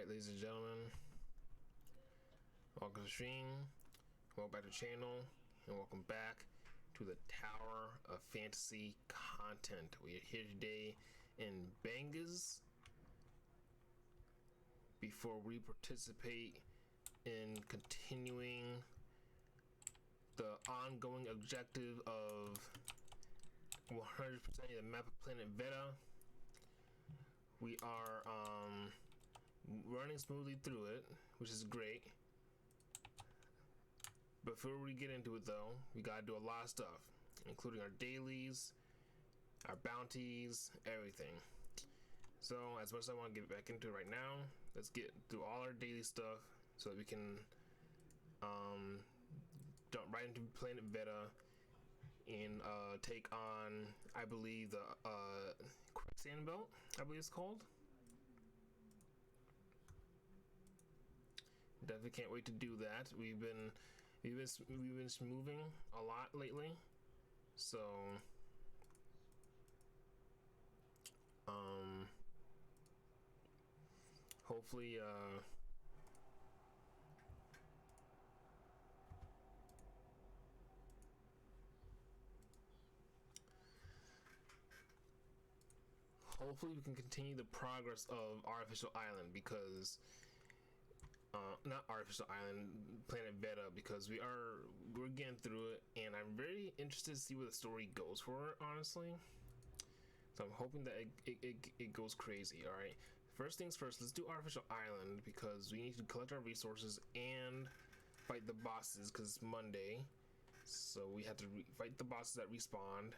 Alright, ladies and gentlemen, welcome to the stream, welcome back to the channel, and welcome back to the Tower of Fantasy content. We are here today in Bangas before we participate in continuing the ongoing objective of 100% of the map of planet Veta. We are running smoothly through it, which is great. Before we get into it though, we gotta do a lot of stuff, including our dailies, our bounties, everything. So as much as I want to get back into it right now, let's get through all our daily stuff so that we can jump right into planet Veta and take on, I believe, the Quicksand belt, I believe it's called. Definitely can't wait to do that. We've been moving a lot lately, so hopefully we can continue the progress of Artificial Island, because not Artificial Island, Planet Veta, because we're getting through it, and I'm very interested to see where the story goes for it, honestly. So I'm hoping that it goes crazy. All right, first things first, let's do Artificial Island, because we need to collect our resources and fight the bosses, because it's Monday, so we have to fight the bosses that respawn,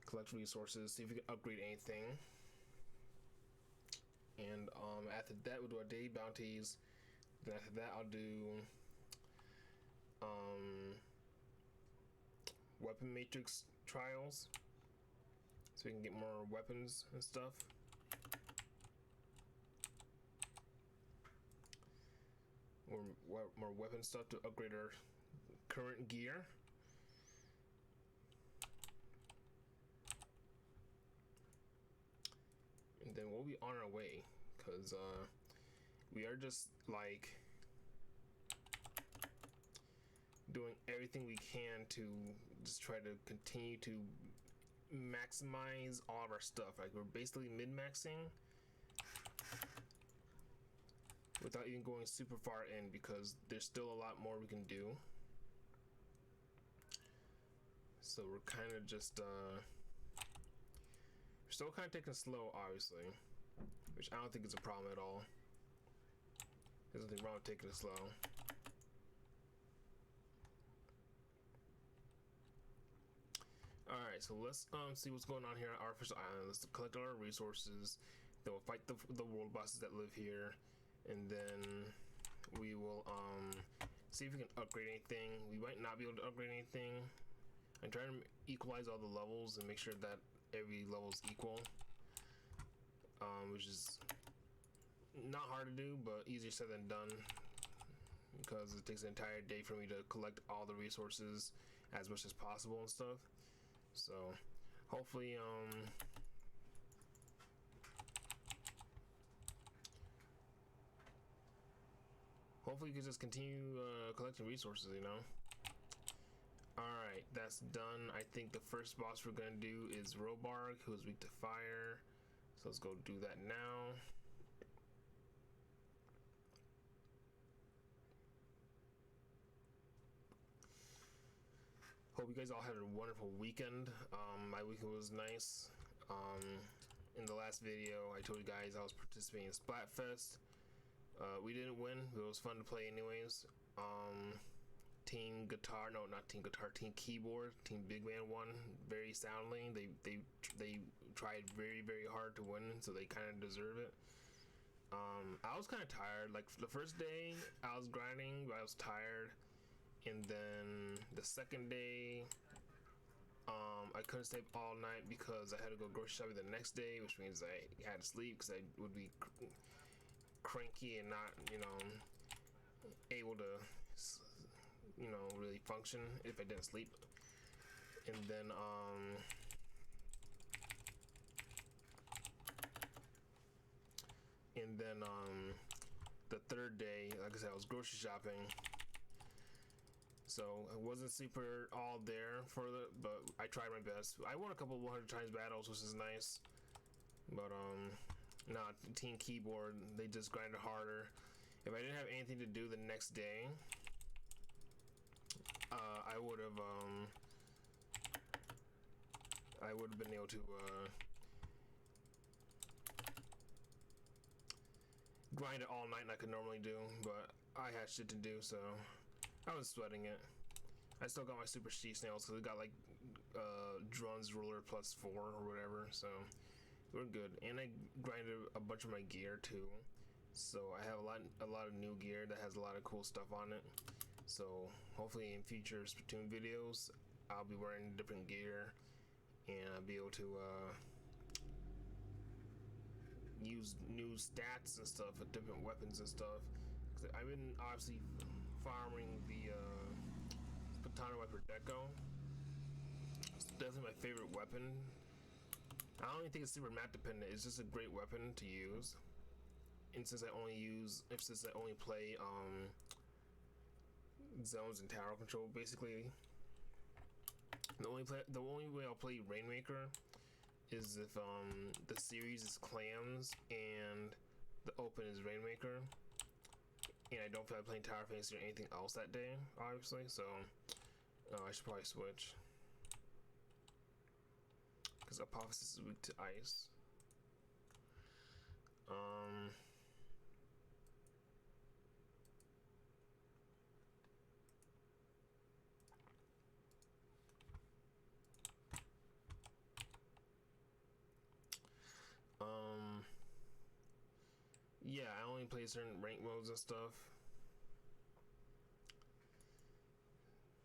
collect resources, see if we can upgrade anything, and after that we'll do our daily bounties. Then after that I'll do weapon matrix trials, so we can get more weapons and stuff. More weapon stuff to upgrade our current gear. And then we'll be on our way, because we are just like doing everything we can to just try to continue to maximize all of our stuff. Like, we're basically min-maxing without even going super far in, because there's still a lot more we can do. So we're kind of just we're still kind of taking it slow, obviously, which I don't think is a problem at all. There's nothing wrong with taking it slow. Alright, so let's see what's going on here at Artificial Island. Let's collect all our resources, then we'll fight the world bosses that live here, and then we will see if we can upgrade anything. We might not be able to upgrade anything. I'm trying to equalize all the levels and make sure that every level is equal, which is not hard to do, but easier said than done, because it takes an entire day for me to collect all the resources as much as possible and stuff. So hopefully hopefully you can just continue collecting resources, you know. Alright, that's done. I think the first boss we're gonna do is Robarg, who is weak to fire, so let's go do that now. Hope you guys all had a wonderful weekend. My weekend was nice. In the last video I told you guys I was participating in Splatfest. We didn't win, but it was fun to play anyways. Team Guitar, no, not Team Guitar, Team Keyboard, Team Big Man won very soundly. They tried very, very hard to win, so they kind of deserve it. I was kind of tired. Like, the first day I was grinding, but I was tired. And then the second day, I couldn't stay up all night because I had to go grocery shopping the next day, which means I had to sleep because I would be cranky and not, you know, able to, you know, really function if I didn't sleep. And then the third day, like I said, I was grocery shopping, so I wasn't super all there for the, but I tried my best. I won a couple 100 times battles, which is nice, but not Team Keyboard, they just grinded harder. If I didn't have anything to do the next day, I would have been able to grind it all night like I normally do, but I had shit to do, so I was sweating it. I still got my super sheet snails because it got like drones ruler +4 or whatever, so we're good. And I grinded a bunch of my gear too, so I have a lot of new gear that has a lot of cool stuff on it. So hopefully in future Splatoon videos, I'll be wearing different gear and I'll be able to use new stats and stuff with different weapons and stuff. Cause I've been obviously farming the Katana Wiper Deco. It's definitely my favorite weapon. I don't even think it's super map dependent. It's just a great weapon to use. And since I only play zones and tower control, basically, the only way I'll play Rainmaker is if the series is clans and the open is Rainmaker, and I don't feel like playing Tower Fantasy or anything else that day, obviously. So I should probably switch because Apophysis is weak to ice. Yeah, I only play certain rank modes and stuff.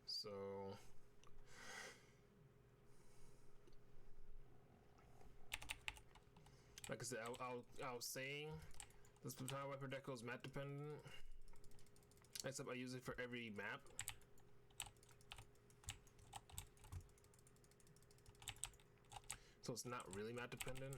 So like I said, I was saying this Katana Wiper Deco is map dependent, except I use it for every map. So it's not really map dependent.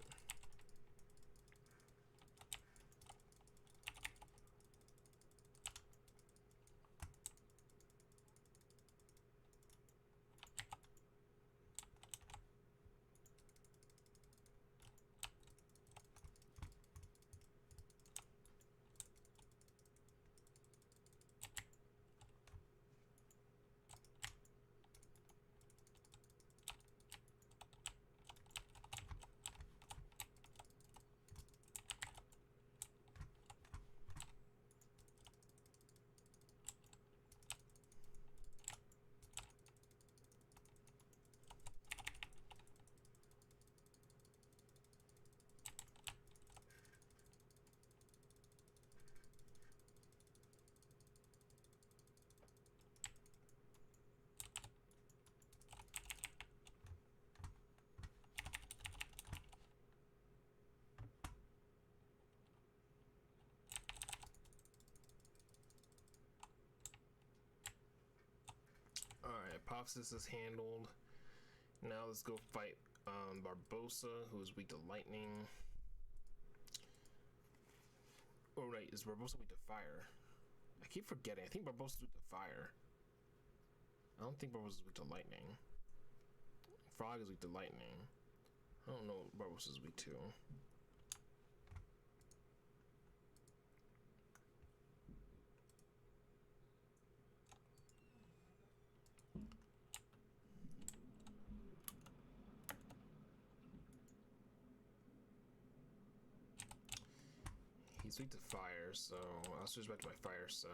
Apophysis is handled. Now let's go fight Barbosa, who is weak to lightning. Oh right, is Barbosa weak to fire? I keep forgetting. I think Barbosa is weak to fire. I don't think Barbosa is weak to lightning. Frog is weak to lightning. I don't know what Barbosa is weak to. He's weak to fire, so I'll switch back to my fire set.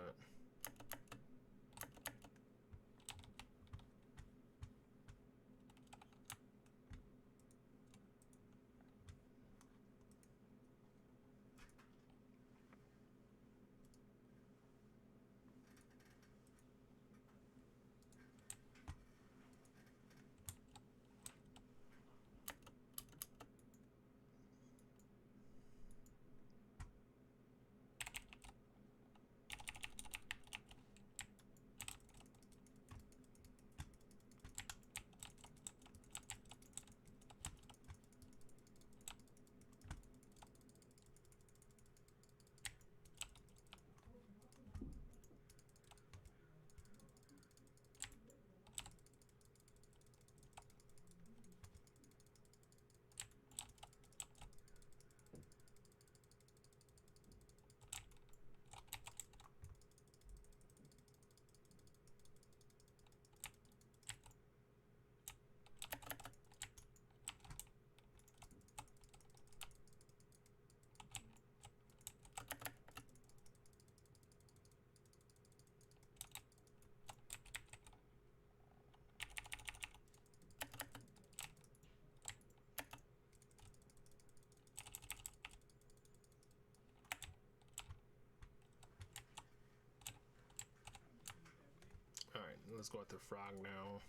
let's go after frog now.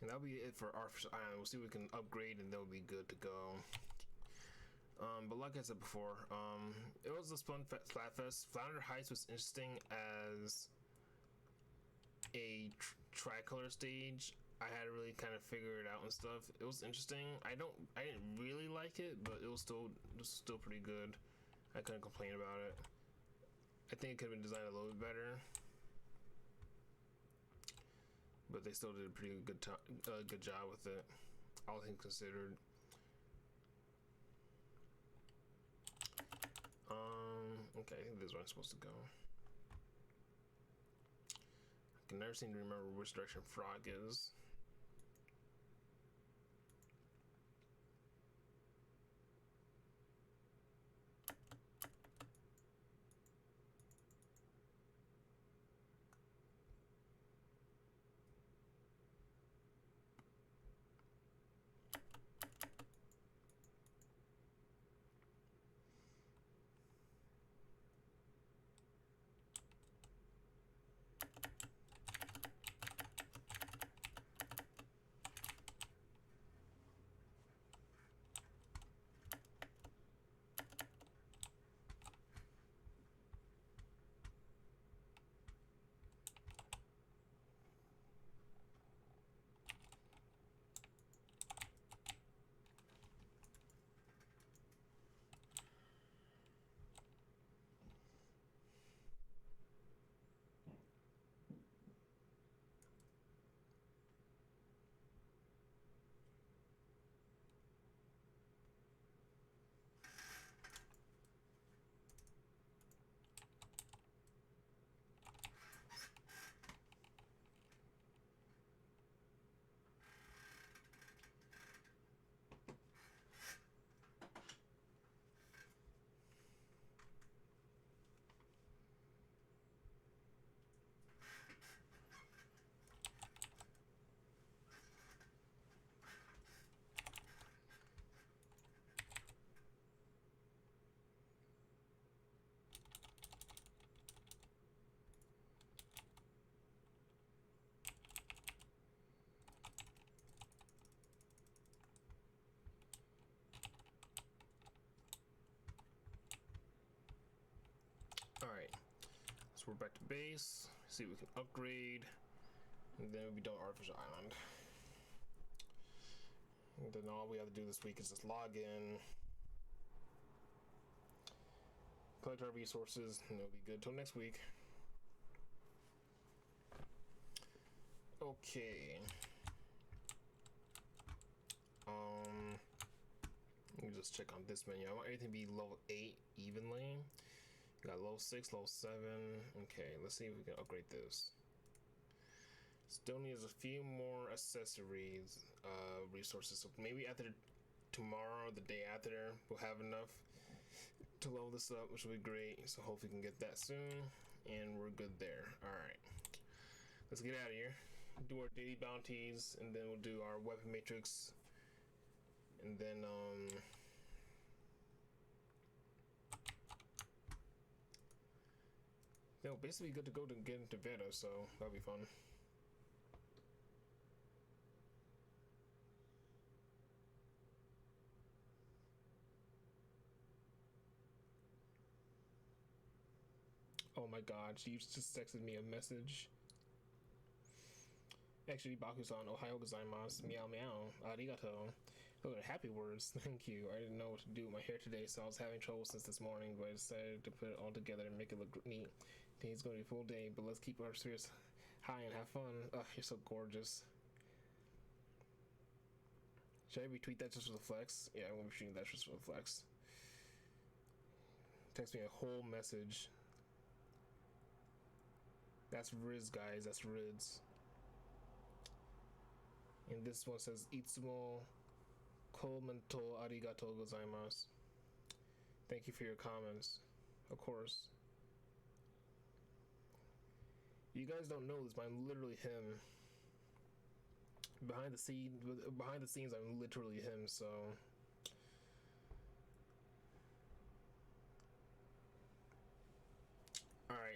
And that'll be it for Artificial Island. We'll see if we can upgrade and they'll be good to go. But like I said before, it was a Splatfest. Flounder Heights was interesting as a tricolor stage. I had to really kind of figure it out and stuff. It was interesting. I didn't really like it, but it was still pretty good. I couldn't complain about it. I think it could have been designed a little bit better, but they still did a pretty good job with it, all things considered. Okay, I think this is where I'm supposed to go. I can never seem to remember which direction frog is. Alright, so we're back to base, see if we can upgrade, and then we'll be done with Artificial Island. And then all we have to do this week is just log in, collect our resources, and it'll be good till next week. Okay. Let me just check on this menu. I want everything to be level 8 evenly. Got level 6, level 7. Okay, let's see if we can upgrade this. Still needs a few more accessories, resources. So maybe after tomorrow, the day after, we'll have enough to level this up, which will be great. So hopefully we can get that soon, and we're good there. All right, let's get out of here. Do our daily bounties, and then we'll do our weapon matrix, and then you know, basically good to go to get into beta, so that'll be fun. Oh my god, she just texted me a message. Actually, Baku-san, Ohio gozaimasu, meow meow, arigato. Those are happy words, thank you. I didn't know what to do with my hair today, so I was having trouble since this morning, but I decided to put it all together and make it look neat. I think it's going to be a full day, but let's keep our spirits high and have fun. Ugh, you're so gorgeous. Should I retweet that just for the flex? Yeah, I'm going to be shooting that just for the flex. Text me a whole message. That's Riz, guys. That's Riz. And this one says Itsumo Kommento arigatou gozaimasu. Thank you for your comments. Of course. You guys don't know this, but I'm literally him. Behind the scenes, I'm literally him. So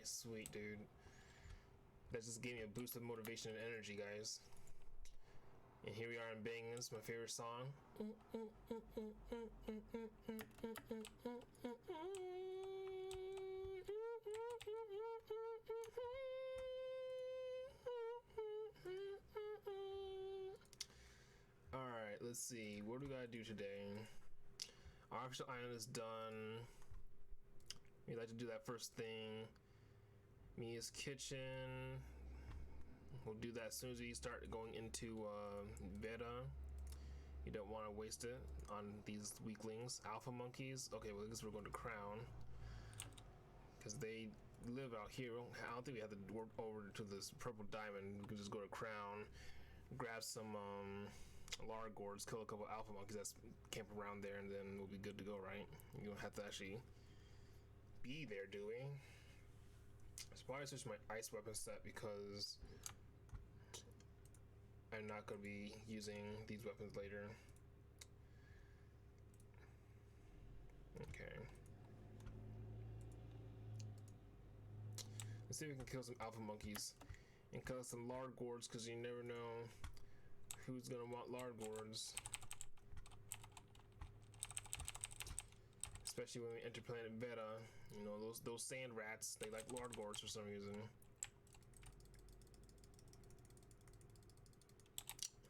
Alright, sweet, dude. That just gave me a boost of motivation and energy, guys. And here we are in Bangers, my favorite song. Alright, let's see. What do we gotta do today? Our official island is done. We like to do that first thing. Mia's kitchen. We'll do that as soon as we start going into beta. You don't want to waste it on these weaklings. Alpha monkeys. Okay, well I guess we're going to Crown. Because they live out here. I don't think we have to work over to this purple diamond. We can just go to Crown. Grab some Largords. Kill a couple alpha monkeys that's camp around there. And then we'll be good to go, right? You don't have to actually be there, do we? I should probably switch my ice weapon set because I'm not going to be using these weapons later. Okay. Let's see if we can kill some alpha monkeys and kill some Largords, because you never know who's going to want Largords. Especially when we enter planet beta. You know, those sand rats, they like Largords for some reason.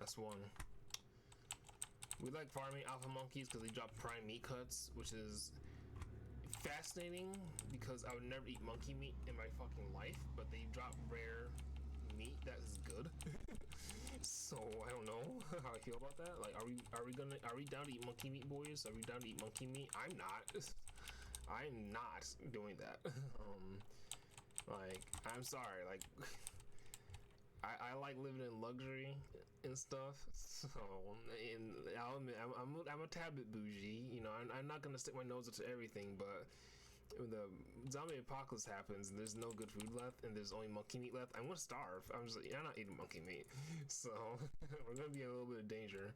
That's one. We like farming alpha monkeys because they drop prime meat cuts, which is fascinating because I would never eat monkey meat in my fucking life, but they drop rare meat that is good. So I don't know how I feel about that. Like, are we down to eat monkey meat, boys? Are we down to eat monkey meat? I'm not. I'm not doing that. Like, I'm sorry. Like, I like living in luxury and stuff. So, and I'll admit, I'm a tad bit bougie. You know, I'm not gonna stick my nose into everything, but when the zombie apocalypse happens and there's no good food left and there's only monkey meat left, I'm gonna starve. I'm just like, I'm not eating monkey meat. So we're gonna be in a little bit of danger.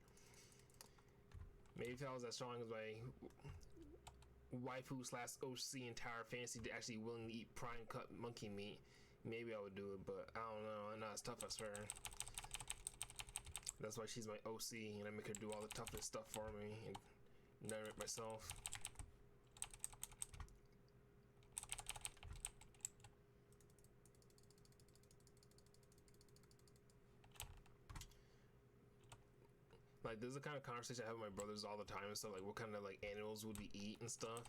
Maybe if I was as strong as my waifu / OC in Tower Fantasy to actually willing to eat prime cut monkey meat, maybe I would do it, but I don't know. I'm not as tough as her. That's why she's my OC, and I make her do all the toughest stuff for me and narrate myself. Like, this is the kind of conversation I have with my brothers all the time and stuff, like what kind of like animals would we eat and stuff.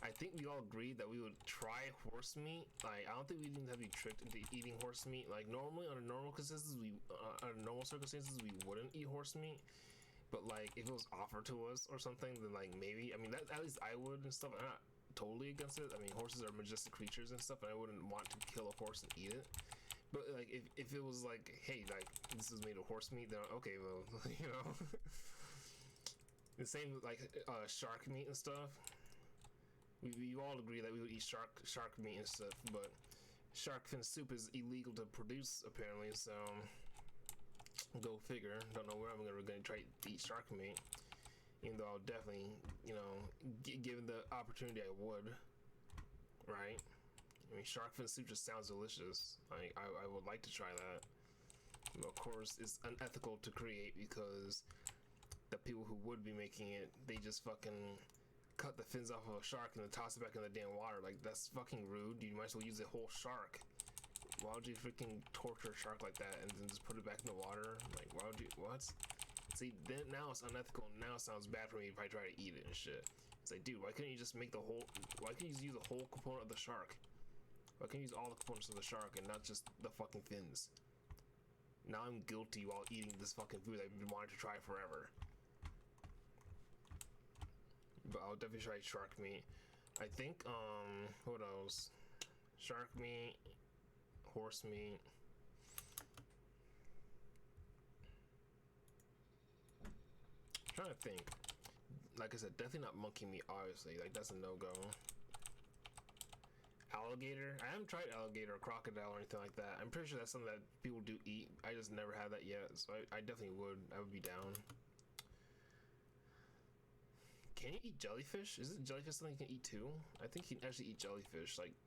I think we all agreed that we would try horse meat. Like, I don't think we didn't have to be tricked into eating horse meat. Like, normally under normal circumstances we wouldn't eat horse meat. But like, if it was offered to us or something, then like maybe. I mean, that, at least I would and stuff. I'm not totally against it. I mean, horses are majestic creatures and stuff, and I wouldn't want to kill a horse and eat it. But like, if it was like, hey, like this is made of horse meat, then okay, well, you know. The same with like shark meat and stuff. We all agree that we would eat shark meat and stuff, but shark fin soup is illegal to produce apparently. So go figure. Don't know where I'm gonna try to eat shark meat, even though I'll definitely, you know, given the opportunity, I would. Right? I mean, shark fin soup just sounds delicious. I would like to try that. But of course, it's unethical to create because the people who would be making it, they just fucking cut the fins off of a shark and then toss it back in the damn water. Like, that's fucking rude. You might as well use a whole shark. Why would you freaking torture a shark like that and then just put it back in the water? Like, why would you? What? See, then now it's unethical. Now it sounds bad for me if I try to eat it and shit. It's like, dude, why couldn't you just make the whole? Why couldn't you just use the whole component of the shark? Why can't you use all the components of the shark and not just the fucking fins? Now I'm guilty while eating this fucking food I've been wanting to try forever. But I'll definitely try shark meat. I think, what else? Shark meat, horse meat. I'm trying to think. Like I said, definitely not monkey meat, obviously. Like, that's a no-go. Alligator? I haven't tried alligator or crocodile or anything like that. I'm pretty sure that's something that people do eat. I just never had that yet, so I definitely would. I would be down. Can you eat jellyfish? Isn't jellyfish something you can eat too? I think you can actually eat jellyfish. Like,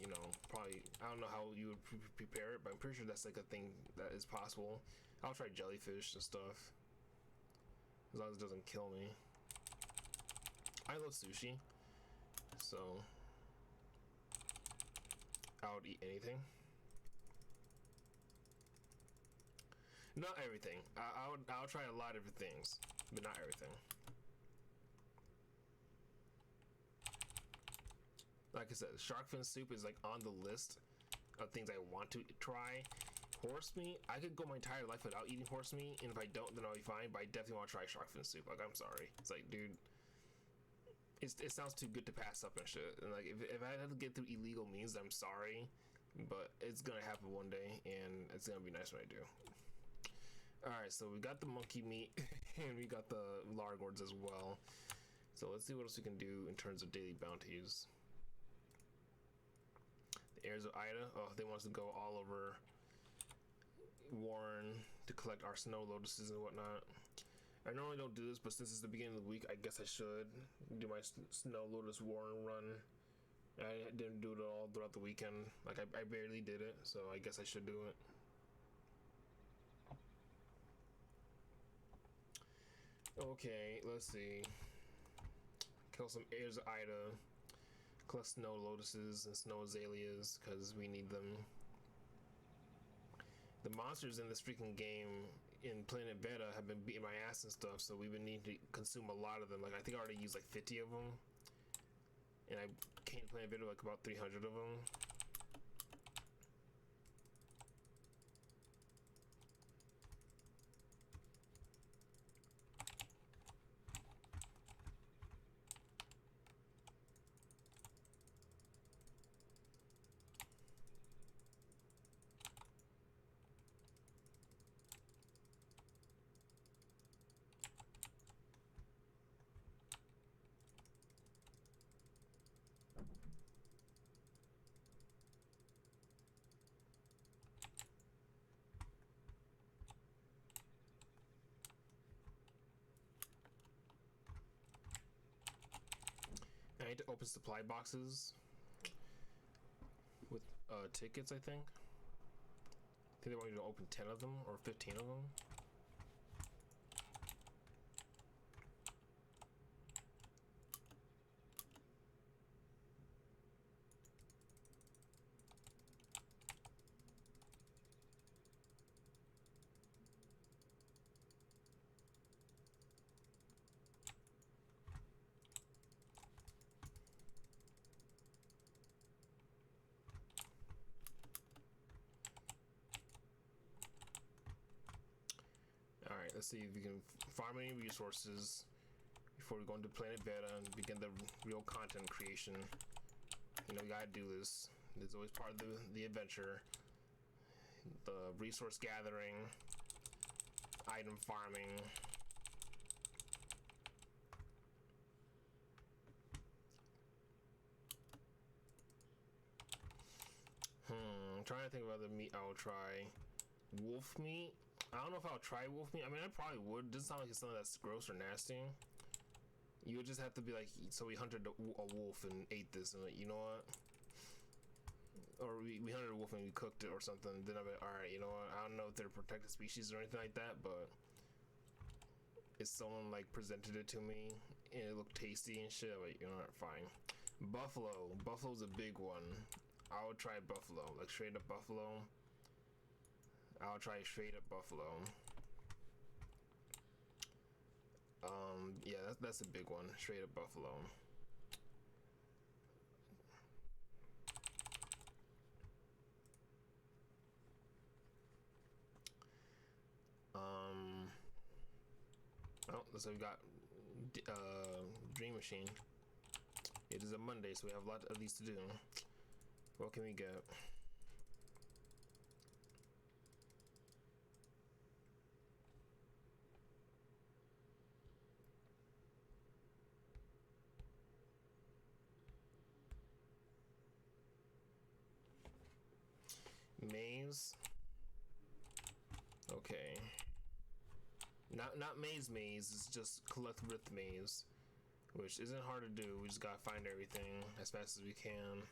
you know, probably, I don't know how you would prepare it, but I'm pretty sure that's like a thing that is possible. I'll try jellyfish and stuff, as long as it doesn't kill me. I love sushi, so I would eat anything. Not everything. I'll try a lot of things, but not everything. Like I said, shark fin soup is like on the list of things I want to try. Horse meat, I could go my entire life without eating horse meat, and if I don't, then I'll be fine. But I definitely want to try shark fin soup. Like, I'm sorry. It's like, dude, it sounds too good to pass up and shit. And like, if I have to get through illegal means, I'm sorry, but it's gonna happen one day, and it's gonna be nice when I do. Alright, so we got the monkey meat and we got the largords as well. So let's see what else we can do in terms of daily bounties. The heirs of Ida, oh, they want us to go all over Warren to collect our snow lotuses and whatnot. I normally don't do this, but since it's the beginning of the week, I guess I should do my snow lotus Warren run. I didn't do it all throughout the weekend. Like, I barely did it, so I guess I should do it. Okay, let's see. Kill some heirs of Ida. Collect snow lotuses and snow azaleas, because we need them. The monsters in this freaking game in Planet Beta have been beating my ass and stuff, so we've been needing to consume a lot of them. Like, I think I already used like 50 of them. And I came to Planet Beta like about 300 of them. I need to open supply boxes with tickets, I think. I think they want you to open 10 of them or 15 of them. Alright, let's see if we can farm any resources before we go into Planet Beta and begin the real content creation. You know, we gotta do this. It's always part of the adventure. The resource gathering, item farming. I'm trying to think of other meat I'll try. Wolf meat? I don't know if I'll try wolf meat. I mean, I probably would. It doesn't sound like it's something that's gross or nasty. You would just have to be like, so we hunted a wolf and ate this, and like, you know what? Or we hunted a wolf and we cooked it or something. Then I'm like, alright, you know what? I don't know if they're protected species or anything like that, but if someone like presented it to me and it looked tasty and shit, like, you know what? Fine. Buffalo. Buffalo's a big one. I would try buffalo, like straight up buffalo. I'll try straight up buffalo. Yeah, that's a big one. Straight up buffalo. Oh, so we got Dream Machine. It is a Monday, so we have a lot of these to do. What can we get? Maze. Okay. Not maze, it's just collect with maze, which isn't hard to do. We just gotta find everything as fast as we can.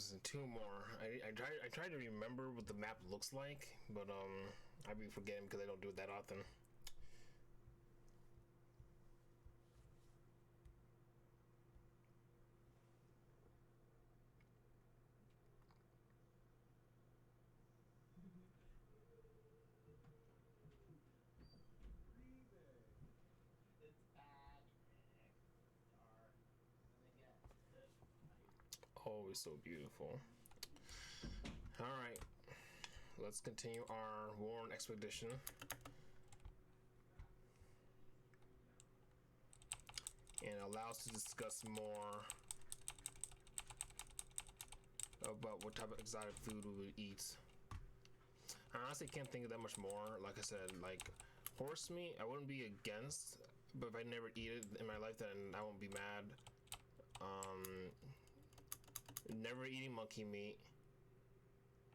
items and 2 more. I try to remember what the map looks like, but I be forgetting because I don't do it that often. Always so beautiful. Alright, let's continue our Warren expedition. And allow us to discuss more about what type of exotic food we would eat. I honestly can't think of that much more. Like I said, like horse meat, I wouldn't be against, but if I never eat it in my life, then I won't be mad. Never eating monkey meat.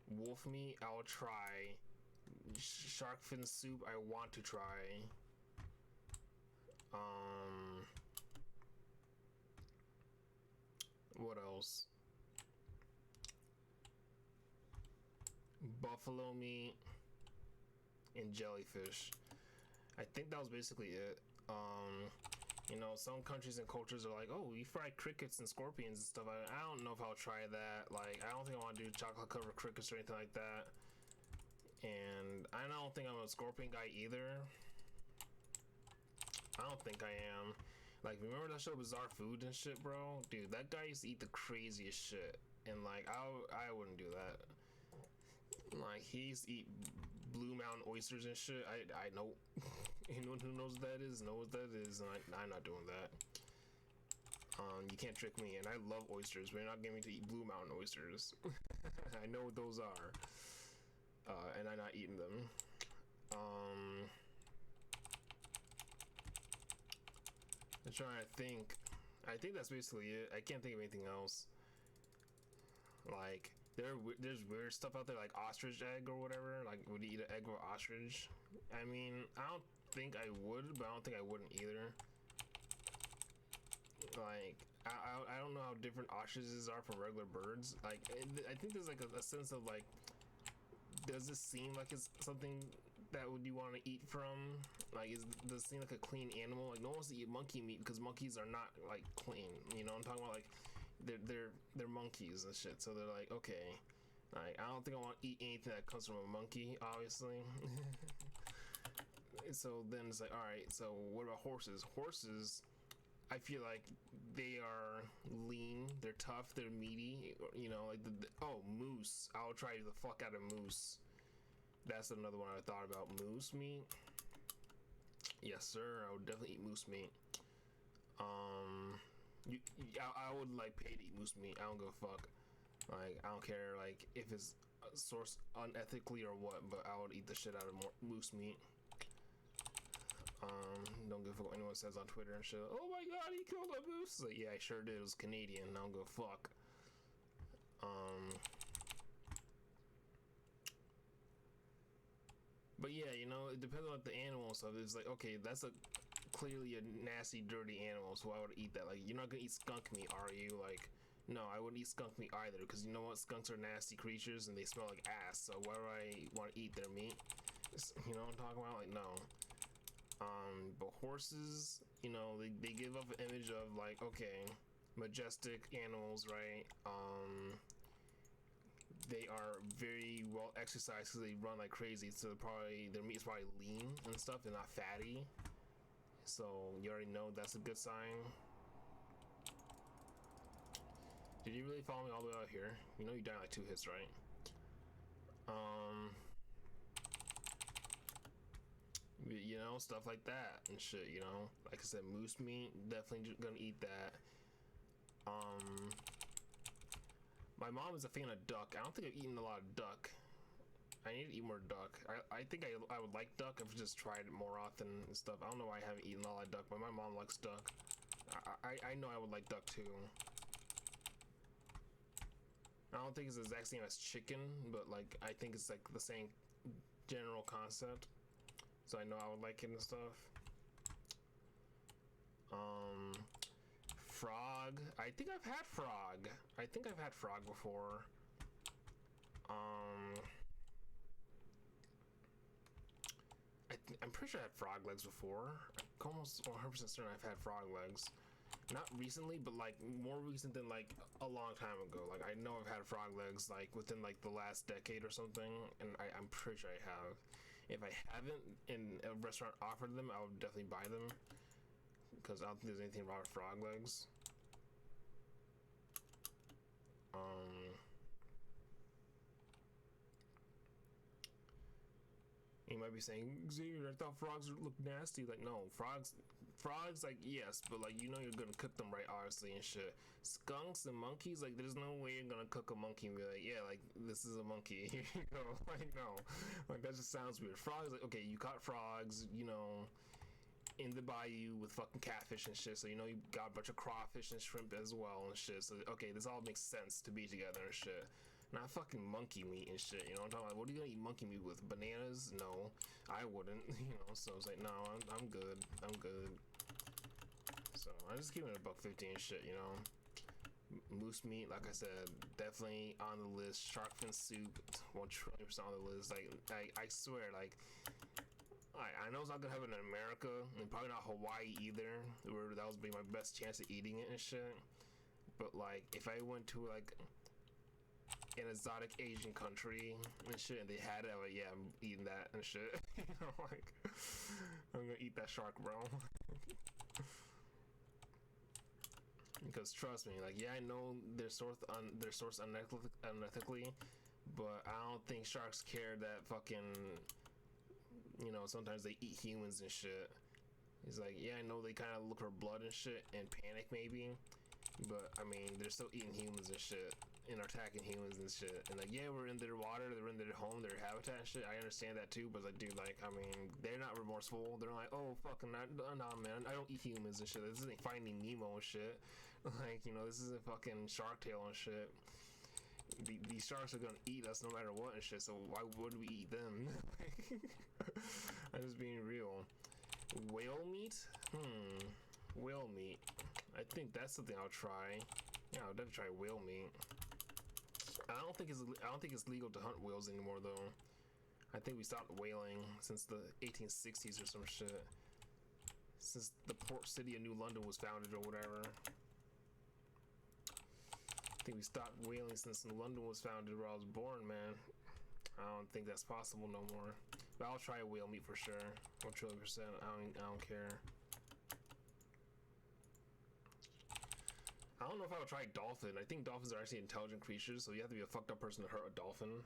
Wolf meat, I'll try. Shark fin soup, I want to try. What else? Buffalo meat and jellyfish. I think that was basically it. You know, some countries and cultures are like, oh, we fry crickets and scorpions and stuff. I don't know if I'll try that. Like, I don't think I want to do chocolate covered crickets or anything like that. And I don't think I'm a scorpion guy either. I don't think I am. Like, remember that show Bizarre Food and shit, bro? Dude, that guy used to eat the craziest shit. And like, I wouldn't do that. Like, he used to eat Blue Mountain oysters and shit. I know. Anyone who knows what that is, know what that is, and I'm not doing that. You can't trick me, and I love oysters, but you're not getting me to eat Blue Mountain oysters. I know what those are, and I'm not eating them. I'm trying to think. I think that's basically it. I can't think of anything else. Like, there's weird stuff out there, like ostrich egg or whatever. Like, would you eat an egg or ostrich? I mean, I don't think I would, but I don't think I wouldn't either. Like, I don't know how different ostriches are from regular birds. Like, I think there's like a sense of like, does this seem like it's something that would you want to eat from? Like, does it seem like a clean animal? Like, no one wants to eat monkey meat because monkeys are not like clean. You know what I'm talking about? Like, they're monkeys and shit. So they're like, okay, like I don't think I want to eat anything that comes from a monkey, obviously. So then it's like, all right, so what about horses? Horses, I feel like they are lean, they're tough, they're meaty. You know, like oh, moose. I'll try the fuck out of moose. That's another one I thought about. Moose meat. Yes, sir. I would definitely eat moose meat. I would like pay to eat moose meat. I don't give a fuck. Like, I don't care like if it's sourced unethically or what, but I would eat the shit out of moose meat. Don't give a fuck what anyone says on Twitter and shit. Oh my god, he killed a moose. Like, yeah, I sure did. It was Canadian. I don't give a fuck. But yeah, you know, it depends on the animal and stuff. It's like, okay, that's clearly a nasty, dirty animal, so I would eat that. Like, you're not gonna eat skunk meat, are you? Like, no, I wouldn't eat skunk meat either, because you know what? Skunks are nasty creatures and they smell like ass, so why do I want to eat their meat? You know what I'm talking about? Like, no. But horses, you know, they give off an image of like, okay, majestic animals, right? They are very well exercised because they run like crazy, so their meat is probably lean and stuff and not fatty. So you already know that's a good sign. Did you really follow me all the way out here? You know you died like 2 hits, right? You know, stuff like that and shit, you know. Like I said, moose meat, definitely gonna eat that. My mom is a fan of duck. I don't think I've eaten a lot of duck. I need to eat more duck. I think I would like duck if I just tried it more often and stuff. I don't know why I haven't eaten a lot of duck, but my mom likes duck. I know I would like duck too. I don't think it's the exact same as chicken, but like I think it's like the same general concept. So I know I would like it and stuff. Frog. I think I've had frog. I I think I've had frog before. I'm pretty sure I had frog legs before. I'm almost 100% certain I've had frog legs. Not recently, but like more recent than like a long time ago. Like I know I've had frog legs like within like the last decade or something, and I'm pretty sure I have. If I haven't and a restaurant offered them, I would definitely buy them because I don't think there's anything wrong with frog legs. You might be saying, Xavier, I thought frogs look nasty. Like, no, frogs, like, yes, but like, you know, you're gonna cook them right, obviously, and shit. Skunks and monkeys, like, there's no way you're gonna cook a monkey and be like, yeah, like, this is a monkey. Here you go. Like, no, like, that just sounds weird. Frogs, like, okay, you caught frogs, you know, in the bayou with fucking catfish and shit, so you know you got a bunch of crawfish and shrimp as well and shit. So okay, this all makes sense to be together and shit. Not fucking monkey meat and shit, you know what I'm talking about? What are you gonna eat monkey meat with? Bananas? No, I wouldn't, you know. So I was like, no, I'm good. So I just keep it $1.50 and shit, you know. Moose meat, like I said, definitely on the list. Shark fin soup, 120% on the list. Like I swear, like. I know it's not gonna happen in America, and probably not Hawaii either, where that would be my best chance of eating it and shit. But like, if I went to like an exotic Asian country and shit, and they had it, I'm like, yeah, I'm eating that and shit. You know, like, I'm gonna eat that shark, bro. Because trust me, like, yeah, I know they're sourced unethically, but I don't think sharks care that fucking. You know, sometimes they eat humans and shit. He's like, yeah, I know they kind of look for blood and shit and panic maybe, but I mean, they're still eating humans and shit and attacking humans and shit. And like, yeah, we're in their water, they're in their home, their habitat and shit. I understand that too, but like, dude, like, I mean, they're not remorseful. They're like, oh, fucking, nah, man, I don't eat humans and shit. This isn't Finding Nemo and shit. Like, you know, this isn't fucking Shark Tale and shit. These sharks are gonna eat us no matter what and shit, so why would we eat them? I'm just being real. Whale meat? Whale meat. I think that's something I'll try. Yeah, I'll definitely try whale meat. I don't think it's legal to hunt whales anymore though. I think we stopped whaling since the 1860s or some shit. Since the port city of New London was founded or whatever. I think we stopped whaling since New London was founded where I was born, man. I don't think that's possible no more. But I'll try whale meat for sure. 1 trillion %. I don't care. I don't know if I would try dolphin. I think dolphins are actually intelligent creatures, so you have to be a fucked up person to hurt a dolphin.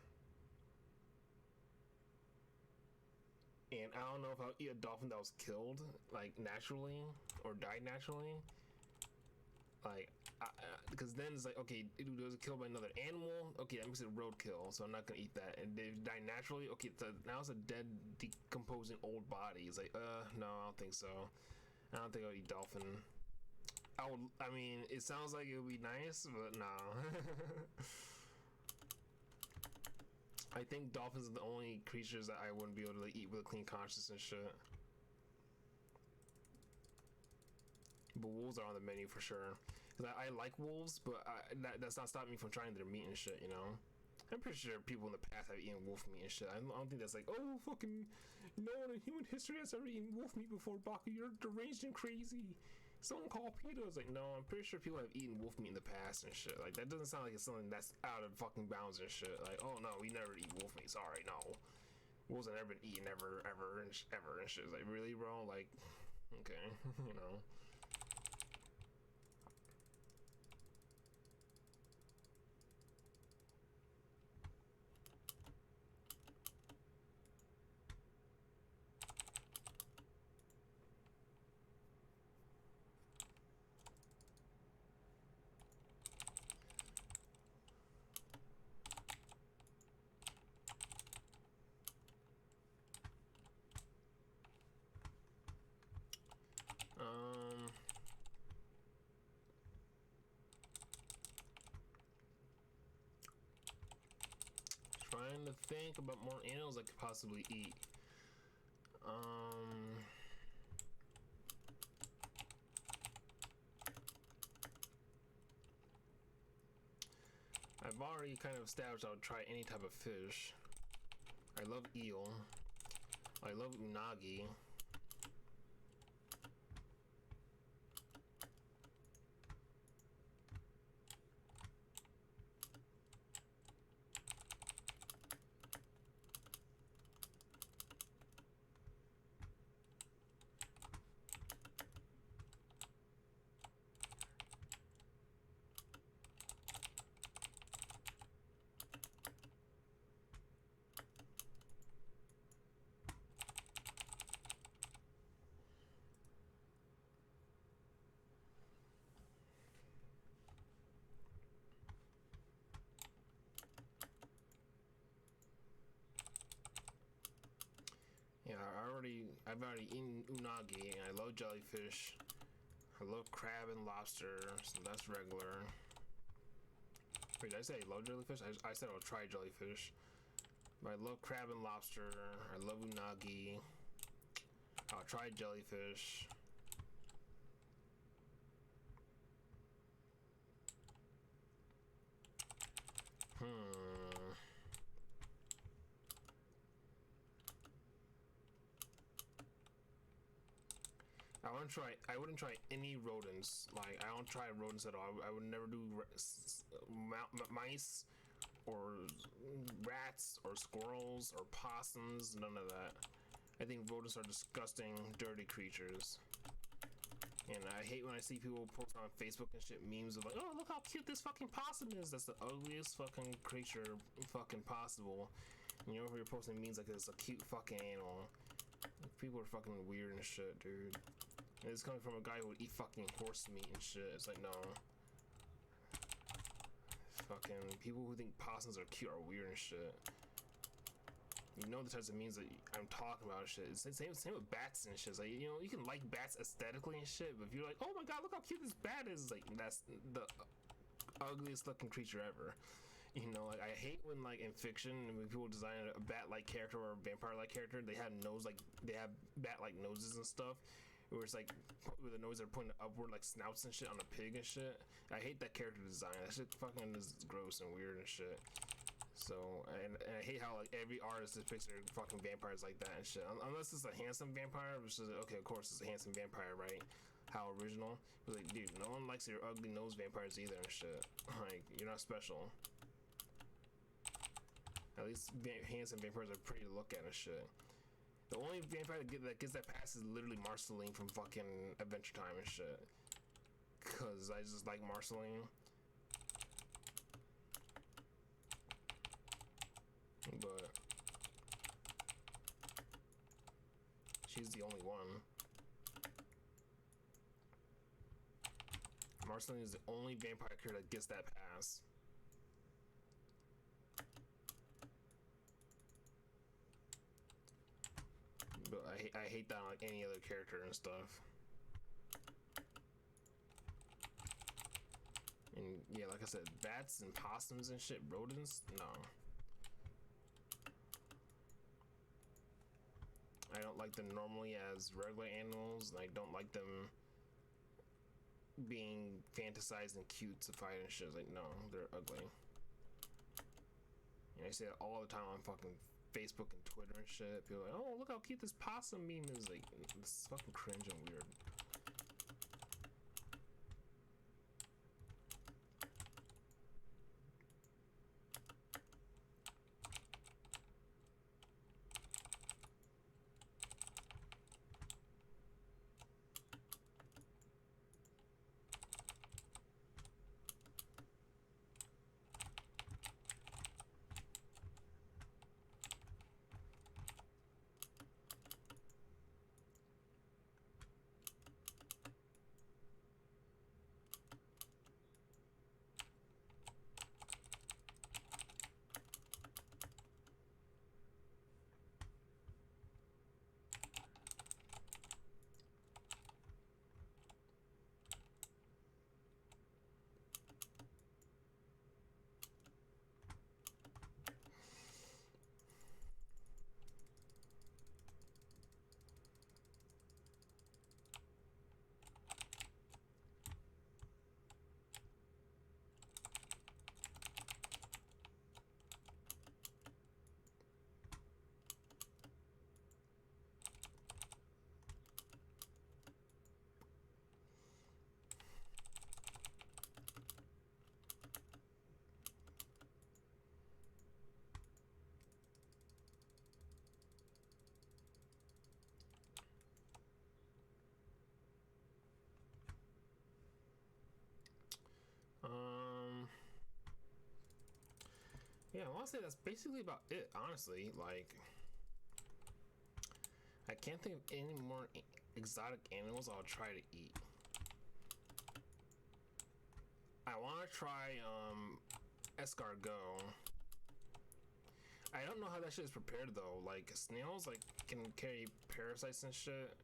And I don't know if I'll eat a dolphin that was killed, like, naturally, or died naturally. Like, because then it's like, okay, it was killed by another animal. Okay, that makes it roadkill, so I'm not gonna eat that. And they die naturally. Okay, so now it's a dead, decomposing old body. It's like, no, I don't think so. I don't think I'll eat dolphin. I mean, it sounds like it would be nice, but nah. I think dolphins are the only creatures that I wouldn't be able to like, eat with a clean conscience and shit. But wolves are on the menu for sure. Cause I like wolves, but that's not stopping me from trying their meat and shit, you know? I'm pretty sure people in the past have eaten wolf meat and shit. I don't think that's like, oh, fucking, no one in human history has ever eaten wolf meat before, Baka. You're deranged and crazy. Someone called PETA. It's like, no, I'm pretty sure people have eaten wolf meat in the past and shit. Like, that doesn't sound like it's something that's out of fucking bounds and shit. Like, oh, no, we never eat wolf meat. Sorry, no. Wolves have never been eaten ever and shit. It's like, really, bro? Like, okay, you know. Trying to think about more animals I could possibly eat. I've already kind of established I would try any type of fish. I love eel. I love unagi. Yeah, I've already eaten unagi, and I love jellyfish. I love crab and lobster, so that's regular. Wait, did I say I love jellyfish? I said I'll try jellyfish. But I love crab and lobster. I love unagi. I'll try jellyfish. I wouldn't try any rodents. Like, I don't try rodents at all. I would never do mice or rats or squirrels or possums. None of that. I think rodents are disgusting, dirty creatures. And I hate when I see people post on Facebook and shit memes of like, oh, look how cute this fucking possum is. That's the ugliest fucking creature fucking possible. And you're over here posting memes like it's a cute fucking animal. People are fucking weird and shit, dude. And it's coming from a guy who would eat fucking horse meat and shit. It's like, no. Fucking people who think possums are cute are weird and shit. You know the types of memes that I'm talking about and shit. It's the same with bats and shit. It's like, you know, you can like bats aesthetically and shit, but if you're like, oh my god, look how cute this bat is, like, that's the ugliest looking creature ever. You know, like, I hate when, like, in fiction, when people design a bat-like character or a vampire-like character, they have bat-like noses and stuff, where it's like, with the nose they're pointing upward, like snouts and shit on a pig and shit. I hate that character design. That shit fucking is gross and weird and shit. So, and I hate how, like, every artist depicts their fucking vampires like that and shit. Unless it's a handsome vampire, which is, okay, of course it's a handsome vampire, right? How original. But, like, dude, no one likes your ugly nose vampires either and shit. Like, you're not special. At least handsome vampires are pretty to look at and shit. The only vampire that gets that pass is literally Marceline from fucking Adventure Time and shit. Cause I just like Marceline. But she's the only one. Marceline is the only vampire character that gets that pass. But I hate that on, like, any other character and stuff. And yeah, like I said, bats and possums and shit, rodents, no. I don't like them normally as regular animals, and I don't like them being fantasized and cutesified and shit. Like, no, they're ugly. And I say that all the time on fucking Facebook and Twitter and shit. People are like, oh, look how cute this possum meme is. Like, it's fucking cringe and weird. yeah, I want to say that's basically about it, honestly. Like, I can't think of any more exotic animals I'll try to eat. I want to try escargot. I don't know how that shit is prepared though. Like, snails like can carry parasites and shit,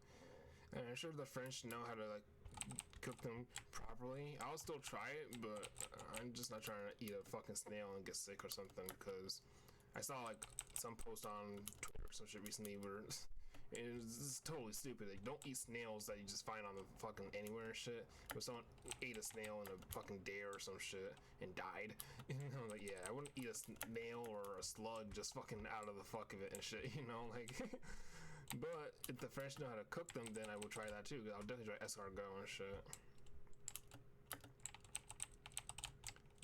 and I'm sure the French know how to like cook them properly. I'll still try it, but I'm just not trying to eat a fucking snail and get sick or something, because I saw like some post on Twitter or some shit recently where it's totally stupid. Like, don't eat snails that you just find on the fucking anywhere and shit. But someone ate a snail in a fucking dare or some shit and died. I'm like, yeah, I wouldn't eat a snail or a slug just fucking out of the fuck of it and shit, you know, like. But if the French know how to cook them, then I will try that too. I'll definitely try escargot and shit.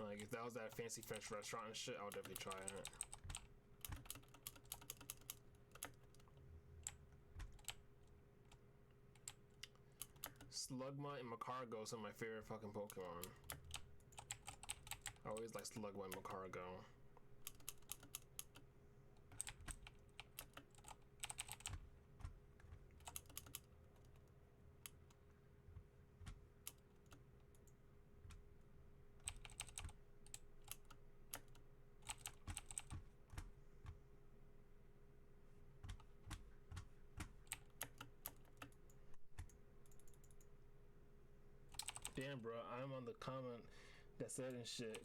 Like, if that was at a fancy French restaurant and shit, I would definitely try it. Slugma and Macargo are some of my favorite fucking Pokemon. I always like Slugma and Macargo. Damn, bro, I'm on the comment that said and shit.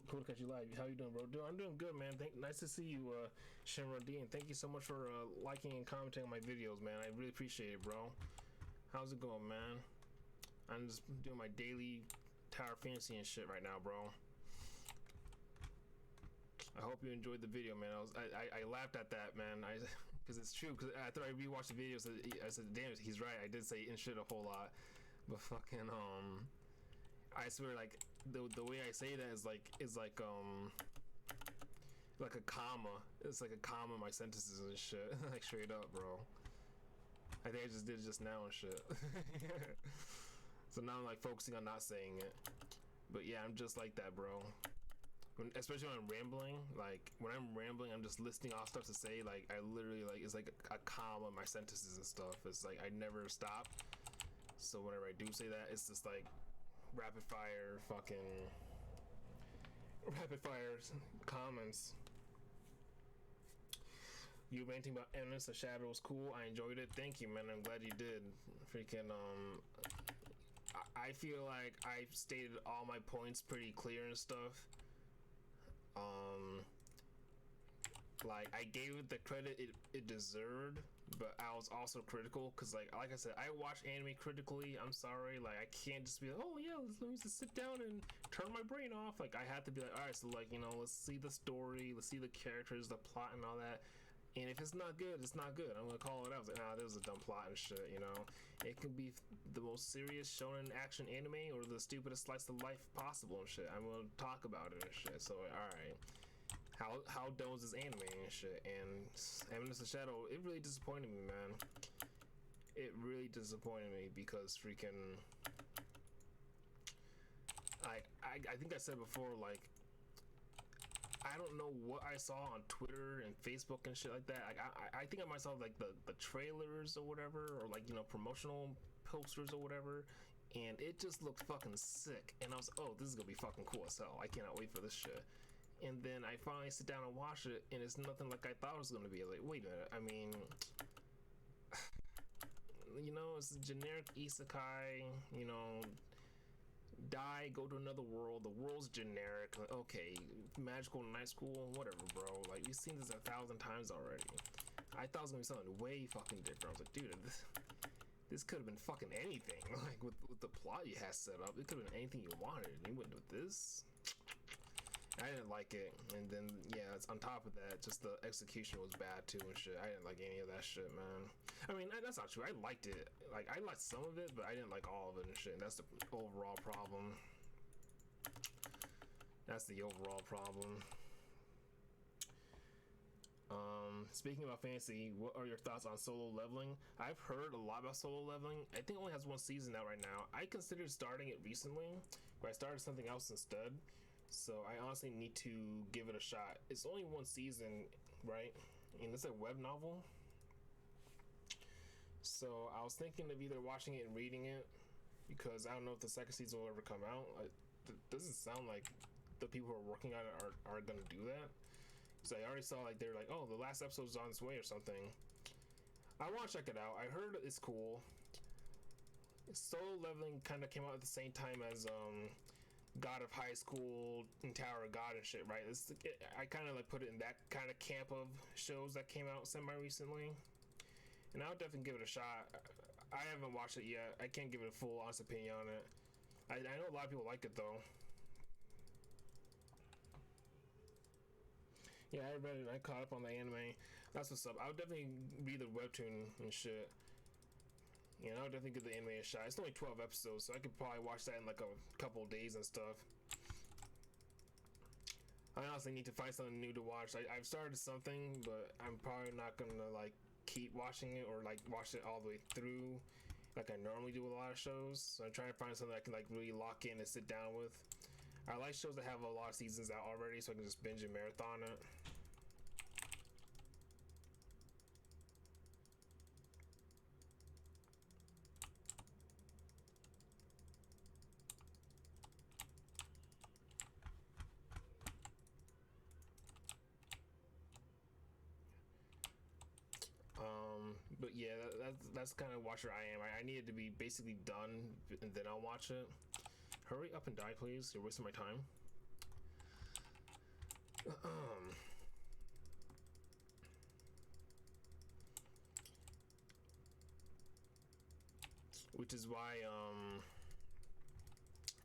Cool to catch you live. How you doing, bro? I'm doing good, man. Nice to see you, Shinra D, and thank you so much for liking and commenting on my videos, man. I really appreciate it, bro. How's it going, man? I'm just doing my daily tower fantasy and shit right now, bro. I hope you enjoyed the video, man. I laughed at that, man. Because it's true. Because after I rewatched the videos, I said, damn, he's right. I did say in shit a whole lot. But fucking I swear, like the way I say that is like a comma. It's like a comma in my sentences and shit. Like, straight up, bro. I think I just did it just now and shit. So now I'm like focusing on not saying it. But yeah, I'm just like that, bro. Especially when I'm rambling. Like, when I'm rambling, I'm just listing off stuff to say. Like, I literally, like, it's like a comma in my sentences and stuff. It's like I never stop. So whenever I do say that, it's just like rapid fire comments. You ranting about Endless of Shadow was cool. I enjoyed it. Thank you, man. I'm glad you did. Freaking I feel like I stated all my points pretty clear and stuff. Like, I gave it the credit it deserved, but I was also critical, because like I said, I watch anime critically. I'm sorry, like, I can't just be like, oh yeah, let me just sit down and turn my brain off. Like, I have to be like, all right, so like, you know, let's see the story, let's see the characters, the plot and all that. And if it's not good, it's not good. I'm gonna call it out. Like, nah, this was a dumb plot and shit, you know. It can be the most serious shonen action anime or the stupidest slice of life possible and shit. I'm gonna talk about it and shit. So, alright. How dumb was this anime and shit? And Endless of Shadow, it really disappointed me, man. It really disappointed me because freaking I think I said before, like, I don't know what I saw on Twitter and Facebook and shit like that. Like, I think I might saw like the trailers or whatever, or like, you know, promotional posters or whatever, and it just looked fucking sick. And I was, oh, this is gonna be fucking cool as hell. I cannot wait for this shit. And then I finally sit down and watch it, and it's nothing like I thought it was gonna be. Like, wait a minute, I mean, you know, it's a generic isekai, you know, die, go to another world, the world's generic, like, okay, magical night school, whatever, bro. Like, we've seen this 1,000 times already. I thought it was gonna be something way fucking different. I was like, dude, this could have been fucking anything. Like, with the plot you had set up, it could have been anything you wanted, and you went with this. I didn't like it. And then, yeah, it's on top of that, just the execution was bad too and shit. I didn't like any of that shit, man. I mean, that's not true. I liked it. Like, I liked some of it, but I didn't like all of it and shit. And that's the overall problem. That's the overall problem. Speaking about fantasy, what are your thoughts on solo leveling? I've heard a lot about solo leveling. I think it only has one season out right now. I considered starting it recently, but I started something else instead. So I honestly need to give it a shot. It's only one season, right? And it's a web novel. So I was thinking of either watching it and reading it, because I don't know if the second season will ever come out. It doesn't sound like the people who are working on it are gonna do that. So I already saw like they're like, oh, the last episode's on its way or something. I want to check it out. I heard it's cool. Solo Leveling kind of came out at the same time as God of High School and Tower of God and shit, right? I kind of like put it in that kind of camp of shows that came out semi recently, and I'll definitely give it a shot. I haven't watched it yet. I can't give it a full honest opinion on it. I know a lot of people like it though. Yeah, I read it. I caught up on the anime. That's what's up. I'll definitely read the webtoon and shit. Yeah, I'll definitely give the anime a shot. It's only 12 episodes, so I could probably watch that in like a couple of days and stuff. I honestly need to find something new to watch. I've started something, but I'm probably not gonna like keep watching it or like watch it all the way through like I normally do with a lot of shows. So I'm trying to find something I can like really lock in and sit down with. I like shows that have a lot of seasons out already, so I can just binge and marathon it. But yeah, that's kind of watcher I am. I need it to be basically done, and then I'll watch it. Hurry up and die, please. You're wasting my time. Which is why,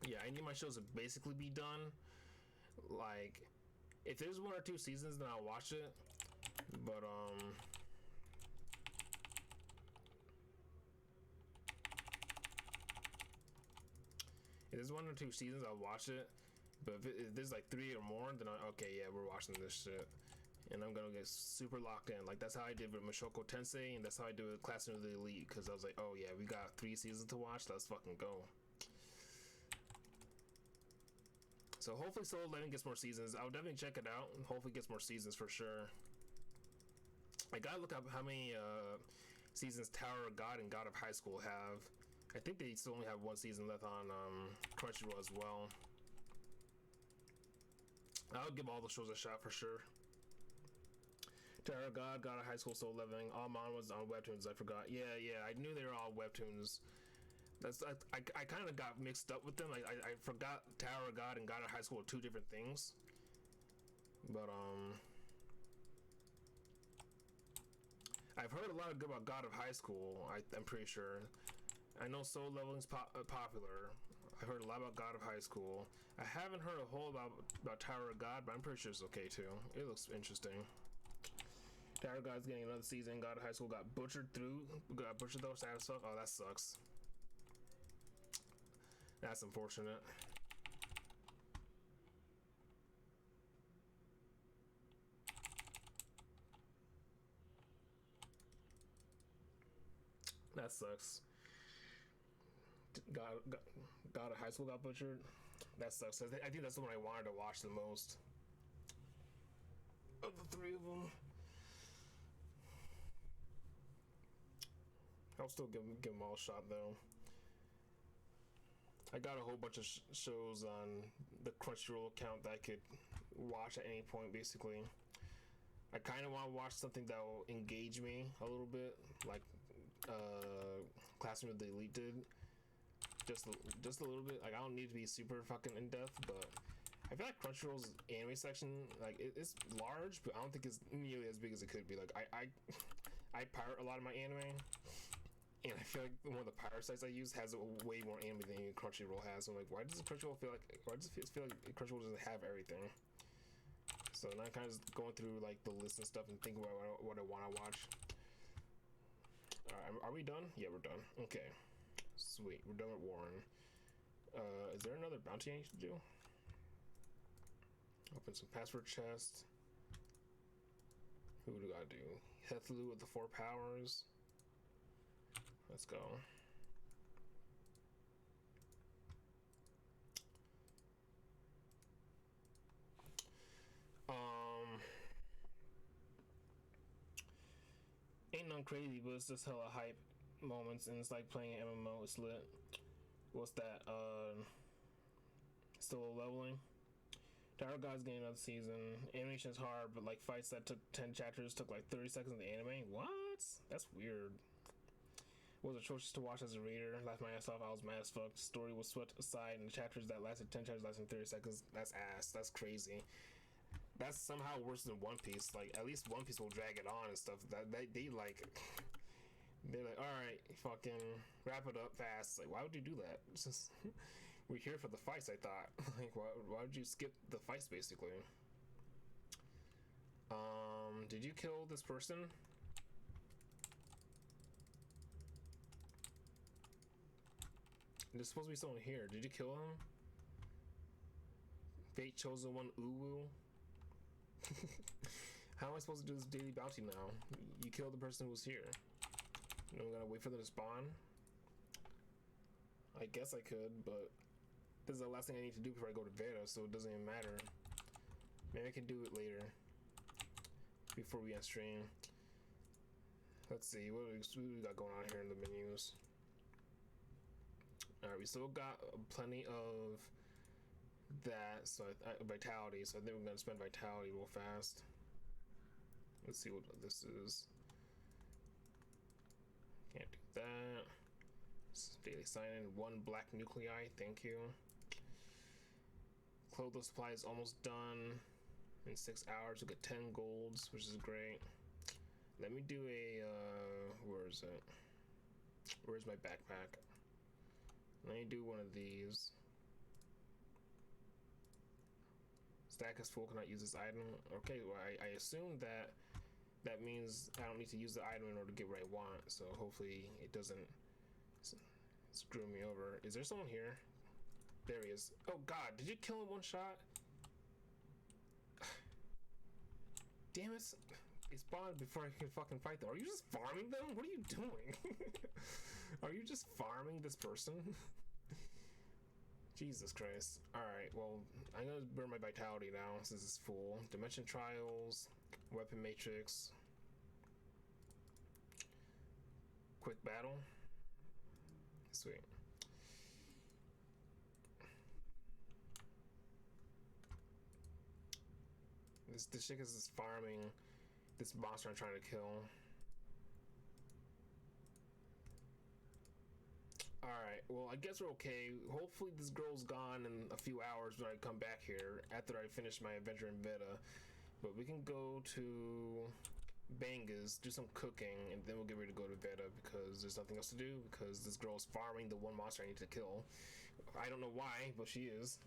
yeah, I need my shows to basically be done. Like, if there's 1 or 2 seasons, then I'll watch it. But, if there's 1 or 2 seasons, I'll watch it. But if there's like 3 or more, then okay, yeah, we're watching this shit. And I'm gonna get super locked in. Like, that's how I did with Mushoku Tensei, and that's how I do with Classroom of the Elite, because I was like, oh yeah, we got 3 seasons to watch, let's fucking go. So hopefully Solo Leveling gets more seasons. I'll definitely check it out, and hopefully gets more seasons for sure. I gotta look up how many seasons Tower of God and God of High School have. I think they still only have 1 season left on Crunchyroll as well. I'll give all the shows a shot for sure. Tower of God, God of High School, Solo Leveling, all manhwas on webtoons. I forgot. Yeah, I knew they were all webtoons. I kind of got mixed up with them. I forgot Tower of God and God of High School are 2 different things. But I've heard a lot of good about God of High School. I'm pretty sure. I know Solo Leveling's popular. I heard a lot about God of High School. I haven't heard a whole lot about Tower of God, but I'm pretty sure it's okay too. It looks interesting. Tower of God's getting another season. God of High School got butchered though. Sad as fuck. Oh, that sucks. That's unfortunate. That sucks. God of High School got butchered. That sucks. I think that's the one I wanted to watch the most of the 3 of them. I'll still give them all a shot though. I got a whole bunch of shows on the Crunchyroll account that I could watch at any point, basically. I kind of want to watch something that will engage me a little bit, like Classroom of the Elite did. Just a little bit. Like, I don't need to be super fucking in depth, but I feel like Crunchyroll's anime section, like it's large, but I don't think it's nearly as big as it could be. Like I pirate a lot of my anime, and I feel like one of the pirate sites I use has way more anime than Crunchyroll has. So I'm like, why does Crunchyroll feel like? Why does it feel like Crunchyroll doesn't have everything? So now I'm kind of just going through like the list and stuff and thinking about what I want to watch. Are we done? Yeah, we're done. Okay. Sweet, we're done with Warren. Is there another bounty I need to do? Open some password chest. Who do I do? Hethlu with the 4 powers. Let's go. sound crazy, but it's just hella hype moments, and it's like playing an MMO. It's lit. What's that? Still leveling. Tower God's getting another season. Animation is hard, but like fights that took 10 chapters took like 30 seconds of the anime. What? That's weird. Was atrocious to watch as a reader. Laughed my ass off. I was mad as fuck. Story was swept aside, and the chapters that lasted 10 chapters lasted 30 seconds. That's ass. That's crazy. That's somehow worse than One Piece. Like, at least One Piece will drag it on and stuff. That they like, they're like, all right, fucking wrap it up fast. Like, why would you do that? It's just we're here for the fights. I thought, like, why would you skip the fights basically? Did you kill this person? There's supposed to be someone here. Did you kill him? Fate chosen one, Uwu. How am I supposed to do this daily bounty now? You killed the person who was here. You know, I'm gonna wait for them to spawn. I guess I could, but this is the last thing I need to do before I go to beta, so it doesn't even matter. Maybe I can do it later, before we end stream. Let's see, what do we got going on here in the menus? Alright, we still got plenty of that, so vitality, so I think we're gonna spend vitality real fast. Let's see what this is. Can't do that. Daily sign-in, 1 black nuclei, thank you. Clothing supply is almost done. In 6 hours, we'll get 10 golds, which is great. Let me do a, where is it? Where's my backpack? Let me do one of these. Stack is full, cannot use this item. Okay, well, I assume that that means I don't need to use the item in order to get what I want, so hopefully it doesn't screw me over. Is there someone here? There he is. Oh god, did you kill him one shot? Damn it. It spawned before I could fucking fight them. Are you just farming them? What are you doing? Are you just farming this person? Jesus Christ. Alright, well, I'm gonna burn my vitality now since it's full. Dimension Trials, Weapon Matrix, Quick Battle. Sweet. This chick is just farming this monster I'm trying to kill. Alright, well, I guess we're okay. Hopefully this girl's gone in a few hours when I come back here after I finish my adventure in beta. But we can go to Bangas, do some cooking, and then we'll get ready to go to beta because there's nothing else to do because this girl's farming the one monster I need to kill. I don't know why, but she is.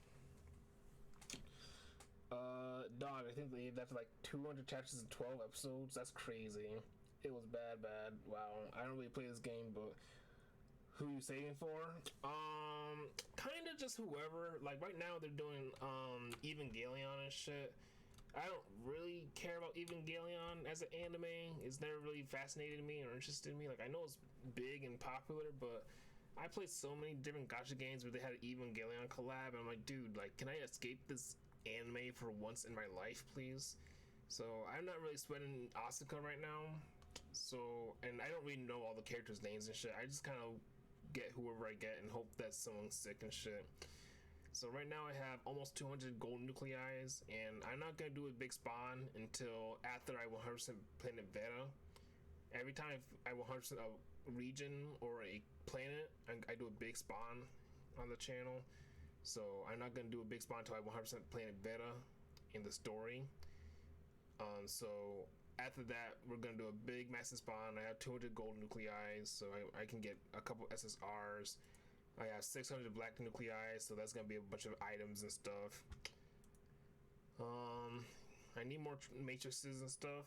Dog, I think they did that for like 200 chapters and 12 episodes. That's crazy. It was bad. Wow. I don't really play this game, but who you saving for? Kind of just whoever. Like right now they're doing Evangelion and shit. I don't really care about Evangelion as an anime. It's never really fascinated me or interested me. Like I know it's big and popular, but I played so many different gacha games where they had an Evangelion collab, and I'm like, dude, like, can I escape this anime for once in my life, please? So I'm not really sweating Asuka right now. So, and I don't really know all the characters' names and shit. I just kind of get whoever I get and hope that someone's sick and shit. So right now I have almost 200 gold nuclei, and I'm not gonna do a big spawn until after I 100% planet beta. Every time I 100% a region or a planet, I do a big spawn on the channel. So I'm not gonna do a big spawn until I 100% planet beta in the story. So after that, we're gonna do a big massive spawn. I have 200 gold nuclei, so I can get a couple SSRs. I have 600 black nuclei, so that's gonna be a bunch of items and stuff. I need more matrices and stuff.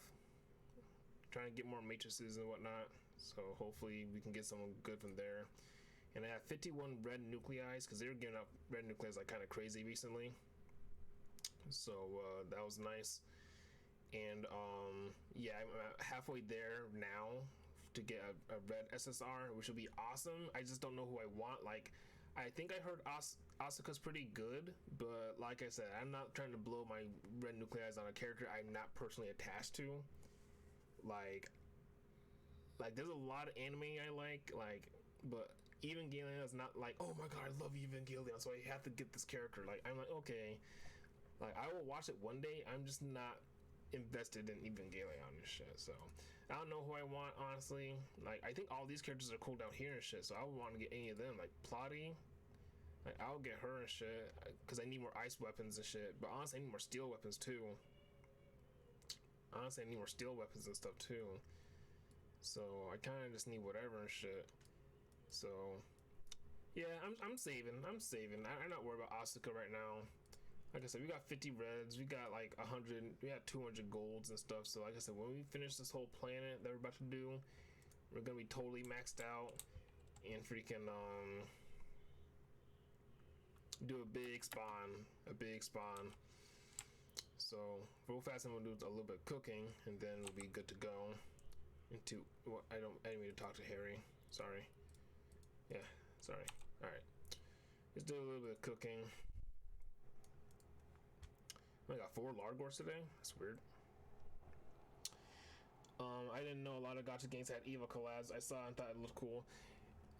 Trying to get more matrices and whatnot. So hopefully we can get someone good from there. And I have 51 red nuclei because they were giving out red nuclei like kind of crazy recently. So that was nice. And yeah, I'm halfway there now to get a red SSR, which will be awesome. I just don't know who I want. Like, I think I heard Asuka's pretty good, but like I said, I'm not trying to blow my red nuclei on a character I'm not personally attached to. Like, like there's a lot of anime I like, but Evangelion is not like, oh my god, I love Evangelion, so I have to get this character. Like I'm like, okay, like I will watch it one day. I'm just not invested in Evangelion and shit. So I don't know who I want, honestly. Like I think all these characters are cool down here and shit, so I would want to get any of them. Like Plotty, like I'll get her and shit because I need more ice weapons and shit. But honestly, I need more steel weapons too. Honestly, I need more steel weapons and stuff too. So I kind of just need whatever and shit. So yeah, I'm saving. I'm not worried about Asuka right now. Like I said, we got 50 reds, we got like 100, we got 200 golds and stuff. So like I said, when we finish this whole planet that we're about to do, we're gonna be totally maxed out and freaking do a big spawn. So real fast, I'm gonna do a little bit of cooking, and then we'll be good to go. Into what I didn't mean to talk to Harry. Sorry. Yeah, sorry. All right, let's do a little bit of cooking. I got 4 Largors today. That's weird. I didn't know a lot of gacha games had Eva collabs. I saw and thought it looked cool.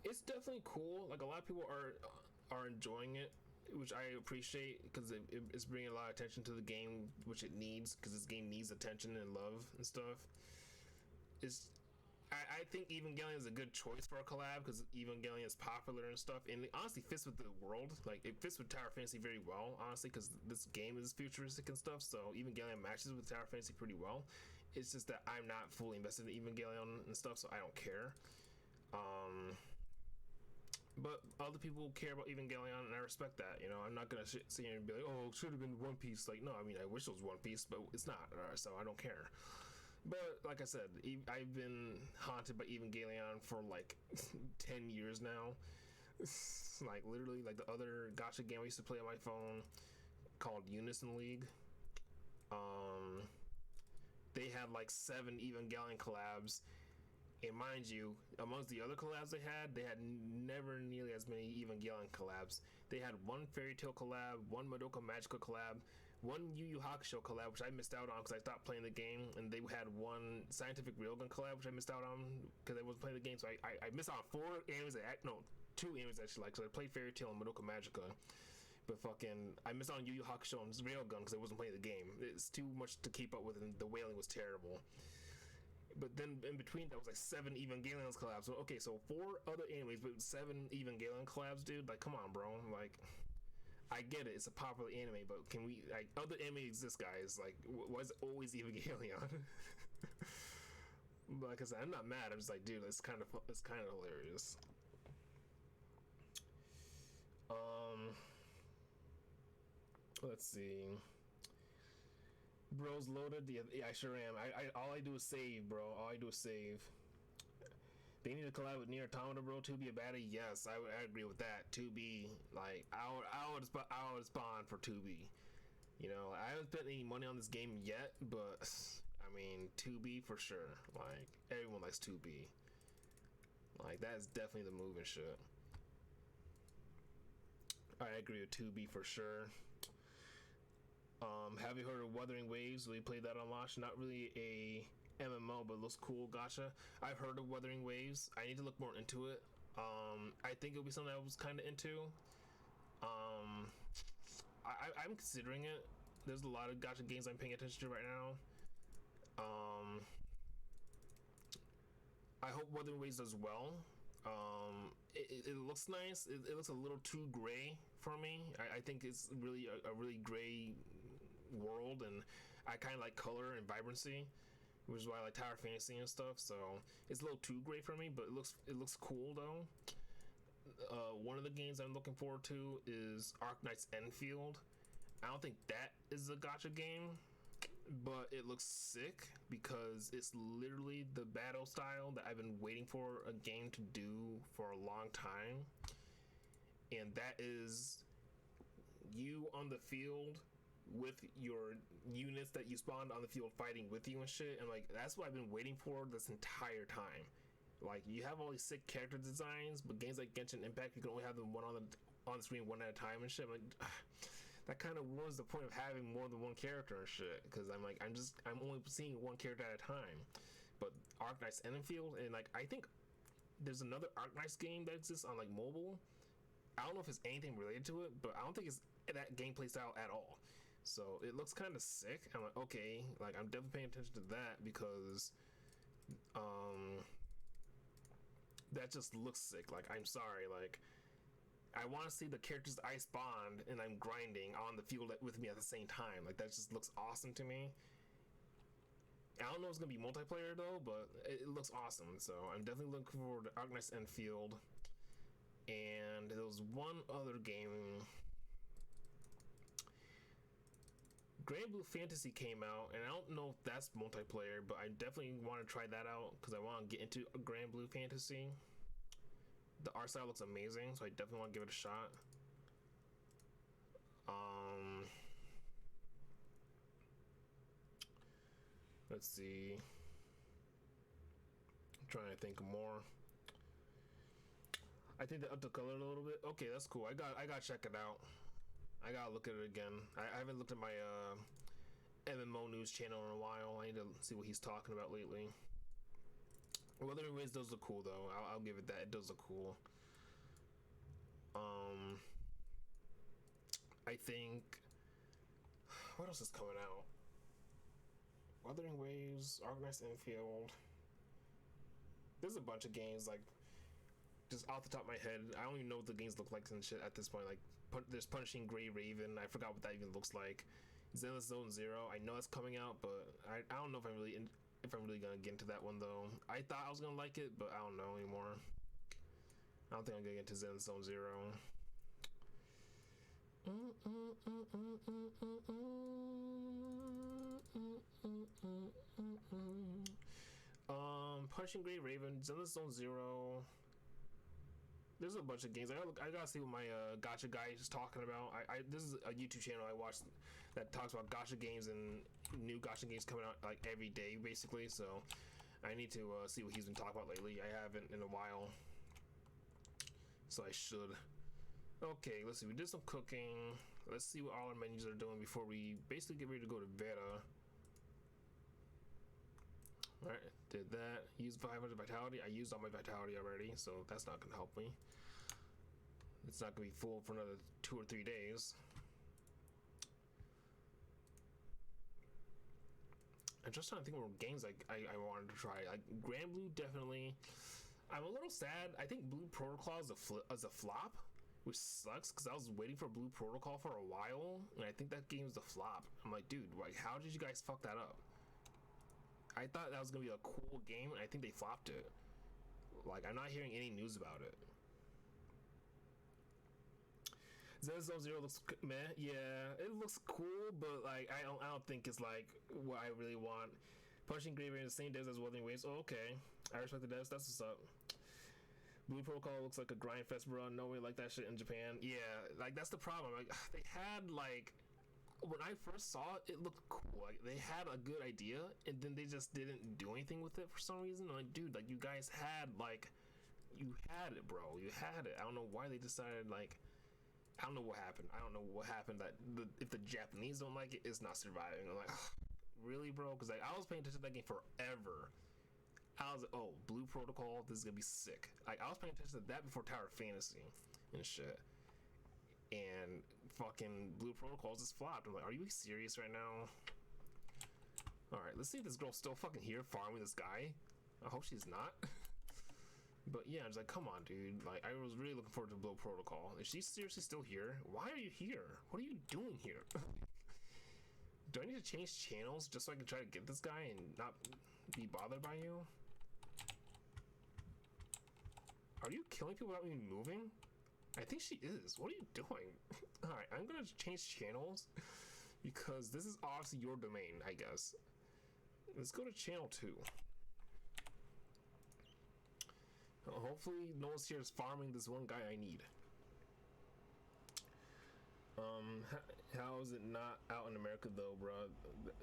It's definitely cool. Like a lot of people are enjoying it, which I appreciate because it's bringing a lot of attention to the game, which it needs, because this game needs attention and love and stuff. I think Evangelion is a good choice for a collab because Evangelion is popular and stuff, and it honestly fits with the world. Like it fits with Tower Fantasy very well, honestly, because this game is futuristic and stuff. So Evangelion matches with Tower Fantasy pretty well. It's just that I'm not fully invested in Evangelion and stuff, so I don't care. But other people care about Evangelion, and I respect that. You know, I'm not gonna sit here and be like, oh, it should have been One Piece. Like, no, I mean, I wish it was One Piece, but it's not. So I don't care. But like I said, I've been haunted by Evangelion for like 10 years now. Like literally, like the other gacha game I used to play on my phone called Unison League. They had like 7 Evangelion collabs, and mind you, amongst the other collabs they had never nearly as many Evangelion collabs. They had 1 Fairy Tail collab, 1 Madoka Magica collab, 1 Yu Yu Hakusho collab, which I missed out on because I stopped playing the game, and they had 1 Scientific Railgun collab, which I missed out on because I wasn't playing the game. So I missed out on 4 animes no, 2 animes actually. Like, so I played Fairy Tail and Madoka Magica, but fucking I missed out on Yu Yu Hakusho and Railgun because I wasn't playing the game. It's too much to keep up with, and the whaling was terrible. But then in between that was like 7 Evangelion collabs. So okay, so 4 other animes, but 7 Evangelion collabs, dude. Like, come on, bro. Like, I get it, it's a popular anime, but can we, like, other anime exist, guys? Like, why is it always Evangelion? But like I said, I'm not mad. I'm just like, dude, it's kind of hilarious. Let's see. Bro's loaded. Yeah, I sure am. All I do is save, bro. All I do is save. They need to collab with Nier Automata, bro. To be a baddie, yes, I agree with that. To be like, I would spawn for 2B. You know, I haven't spent any money on this game yet, but I mean, 2B for sure. Like, everyone likes 2B. Like, that's definitely the move and shit. I agree with 2B for sure. Have you heard of Wuthering Waves? We played that on launch. Not really a MMO, but it looks cool. Gacha. I've heard of Wuthering Waves. I need to look more into it. I think it'll be something I was kind of into. I'm considering it. There's a lot of gacha games I'm paying attention to right now. I hope Wuthering Waves does well. It looks nice. It looks a little too gray for me. I think it's really a really gray world, and I kind of like color and vibrancy, which is why I like Tower Fantasy and stuff. So it's a little too gray for me, but it looks cool though. One of the games I'm looking forward to is Arknight's Enfield. I don't think that is a gacha game, but it looks sick because it's literally the battle style that I've been waiting for a game to do for a long time, and that is you on the field with your units that you spawned on the field fighting with you and shit. And like, that's what I've been waiting for this entire time. Like, you have all these sick character designs, but games like Genshin Impact, you can only have them one on the screen one at a time and shit. I'm like, that kind of ruins the point of having more than one character and shit, because I'm only seeing one character at a time. but Arknights Enfield, and like I think there's another Arknights game that exists on like mobile. I don't know if it's anything related to it, but I don't think it's that gameplay style at all. So it looks kind of sick. I'm like, okay, like I'm definitely paying attention to that because that just looks sick. Like, I'm sorry, like I want to see the characters I spawned and I'm grinding on the field with me at the same time. Like, that just looks awesome to me. I don't know if it's gonna be multiplayer though, but it looks awesome. So I'm definitely looking forward to Arknights Enfield. And there was one other game. Grand Blue Fantasy came out, and I don't know if that's multiplayer, but I definitely want to try that out because I want to get into Grand Blue Fantasy. The art style looks amazing, so I definitely want to give it a shot. Let's see. I'm trying to think more. I think they upped the color a little bit. Okay, that's cool. I gotta check it out. I gotta look at it again. I haven't looked at my MMO news channel in a while. I need to see what he's talking about lately. Well, anyways, those look cool though. I'll give it that. It does look cool. I think, what else is coming out? Wuthering Waves, Arknights Enfield. There's a bunch of games, like, just off the top of my head, I don't even know what the games look like and shit at this point. Like, there's Punishing Gray Raven. I forgot what that even looks like. Zenless Zone Zero. I know it's coming out, but I don't know if I'm really gonna get into that one though. I thought I was gonna like it, but I don't know anymore. I don't think I'm gonna get into Zenless Zone Zero. Punishing Gray Raven, Zenless Zone Zero. There's a bunch of games. I gotta see what my gacha guy is talking about. This is a YouTube channel I watch that talks about gacha games and new gacha games coming out like every day, basically. So I need to see what he's been talking about lately. I haven't in a while, so I should. Okay, let's see. We did some cooking. Let's see what all our menus are doing before we basically get ready to go to beta. Alright, did that. Use 500 vitality. I used all my vitality already, so that's not gonna help me. It's not gonna be full for another 2 or 3 days. I'm just trying to think of what games I wanted to try. Like Grand Blue, definitely. I'm a little sad. I think Blue Protocol is a flop, which sucks because I was waiting for Blue Protocol for a while, and I think that game's a flop. I'm like, dude, like, how did you guys fuck that up? I thought that was gonna be a cool game, and I think they flopped it. Like, I'm not hearing any news about it. Zenless Zone Zero looks meh. Yeah, it looks cool, but like, I don't think it's like what I really want. Punishing Gray Raven, the same devs as Wuthering Waves. Oh, okay, I respect the devs. That's what's up. Blue Protocol looks like a grind fest, bro. Nobody like that shit in Japan. Yeah, like that's the problem. Like, they had like, when I first saw it, it looked cool. Like, they had a good idea, and then they just didn't do anything with it for some reason. I'm like, dude, like, you guys had, like, you had it, bro. You had it. I don't know why they decided, like, I don't know what happened. I don't know what happened that if the Japanese don't like it, it's not surviving. I'm like, really, bro? Because like, I was paying attention to that game forever. I was like, oh, Blue Protocol, this is gonna be sick. Like, I was paying attention to that before Tower Fantasy and shit. And fucking Blue Protocols just flopped. I'm like, are you serious right now? Alright, let's see if this girl's still fucking here farming this guy. I hope she's not. But yeah, I was like, come on, dude. Like, I was really looking forward to Blue Protocol. Is she seriously still here? Why are you here? What are you doing here? Do I need to change channels just so I can try to get this guy and not be bothered by you? Are you killing people without me moving? I think she is. What are you doing? Alright, I'm gonna change channels because this is obviously your domain, I guess. Let's go to channel 2. Hopefully no one's here is farming this one guy I need. How is it not out in America though, bro?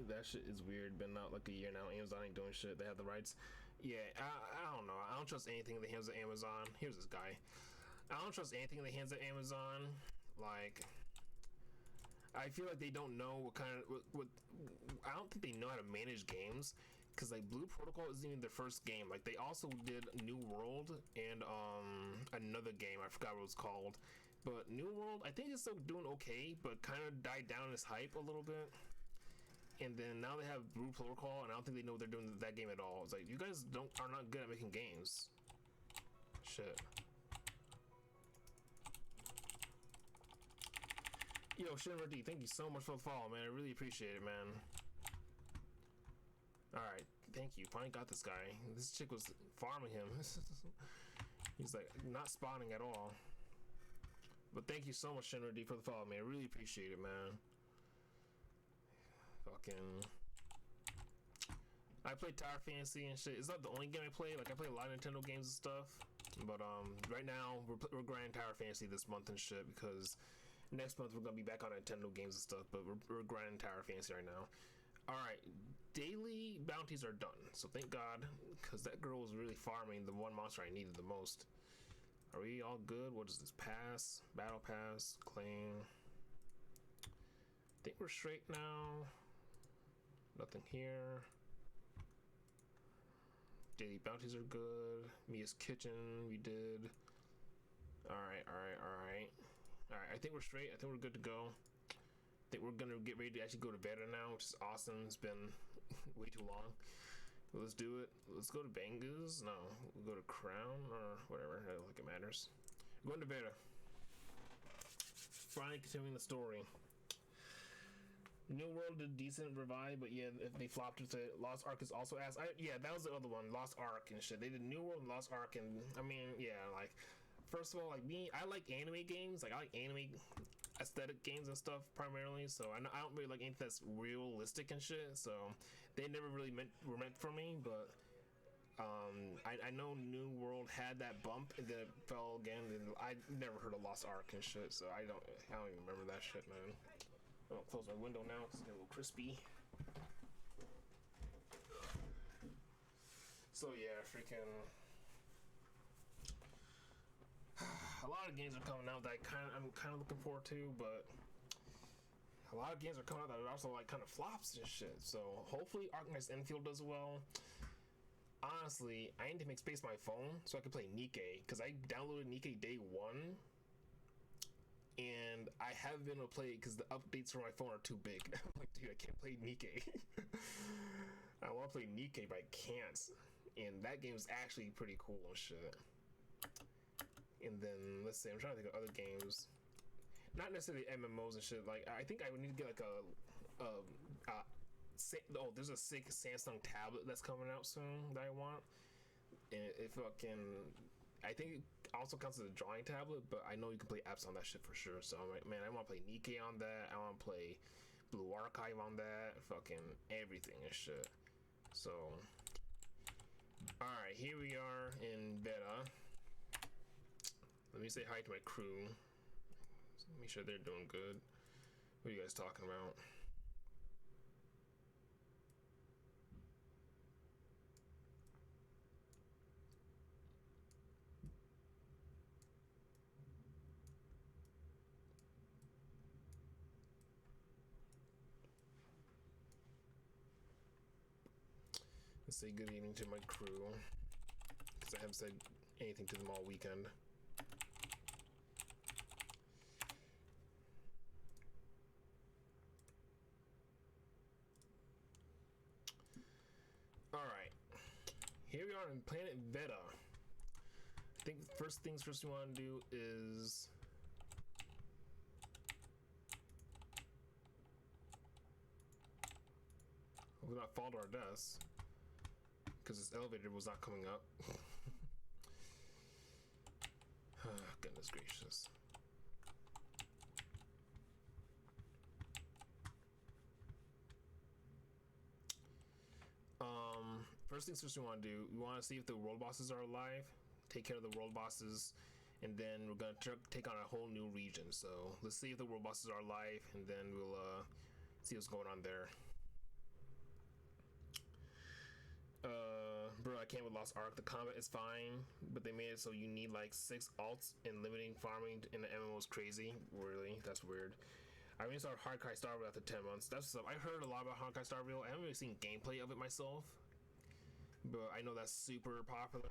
That shit is weird. Been out like a year now. Amazon ain't doing shit. They have the rights. Yeah, I don't know. I don't trust anything in the hands of Amazon. Here's this guy. I don't trust anything in the hands of Amazon. Like, I feel like they don't know what kind of what I don't think they know how to manage games, because like Blue Protocol isn't even their first game. Like they also did New World and another game, I forgot what it was called, but New World I think it's still doing okay, but kind of died down its hype a little bit. And then now they have Blue Protocol, and I don't think they know what they're doing with that game at all. It's like, you guys are not good at making games. Shit. Yo, Shinra D, thank you so much for the follow, man. I really appreciate it, man. Alright, thank you. Finally got this guy. This chick was farming him. He's like, not spawning at all. But thank you so much, Shinra D, for the follow, man. I really appreciate it, man. Fucking, I play Tower Fantasy and shit. It's not the only game I play. Like I play a lot of Nintendo games and stuff. But right now we're grinding Tower Fantasy this month and shit, because next month we're gonna be back on Nintendo games and stuff. But we're grinding Tower Fantasy right now. All right, daily bounties are done. So thank God, because that girl was really farming the one monster I needed the most. Are we all good? What is this? Pass, battle pass, claim. I think we're straight now. Nothing here. Daily bounties are good. Mia's Kitchen, we did. Alright. I think we're straight. I think we're good to go. I think we're gonna get ready to actually go to bed now, which is awesome. It's been way too long. But let's do it. Let's go to Bangas. No, we'll go to Crown or whatever. I don't think it matters. We're going to bed. Finally continuing the story. New World did decent revive, but yeah, if they flopped it to Lost Ark is also ass. Yeah, that was the other one, Lost Ark and shit. They did New World and Lost Ark, and I mean, yeah, like, first of all, like me, I like anime games. Like I like anime aesthetic games and stuff primarily. So I don't really like anything that's realistic and shit. So they never really were meant for me. But I know New World had that bump and then it fell again. And I never heard of Lost Ark and shit, so I don't even remember that shit, man. I'm gonna close my window now because it's getting a little crispy. So yeah, freaking a lot of games are coming out that I'm kind of looking forward to, but a lot of games are coming out that are also like kind of flops and shit. So hopefully Arknights Enfield does well. Honestly, I need to make space on my phone so I can play Nikkei, because I downloaded Nikkei day one. And I haven't been able to play it because the updates for my phone are too big. I'm like, dude, I can't play Nikkei. I want to play Nikkei, but I can't. And that game is actually pretty cool and shit. And then, let's see, I'm trying to think of other games. Not necessarily MMOs and shit. Like, I think I would need to get like there's a sick Samsung tablet that's coming out soon that I want. And it fucking, I think it also counts as a drawing tablet, but I know you can play apps on that shit for sure. So I'm like, man, I want to play Nikkei on that. I want to play Blue Archive on that. Fucking everything and shit. So, alright, here we are in beta. Let me say hi to my crew. Make sure they're doing good. What are you guys talking about? Say good evening to my crew, because I haven't said anything to them all weekend. Alright, here we are in Planet Veta. I think first things first we want to do is we'll not fall to our deaths, because this elevator was not coming up. Goodness gracious. First things first we want to do, we want to see if the world bosses are alive, take care of the world bosses, and then we're going to take on a whole new region. So let's see if the world bosses are alive, and then we'll see what's going on there. Bro, I can't with Lost Ark. The combat is fine, but they made it so you need like 6 alts, and limiting farming in the MMO is crazy. Really, that's weird. I really started Honkai Star Rail after 10 months. That's what's up. I heard a lot about Honkai Star Rail. I haven't really seen gameplay of it myself, but I know that's super popular.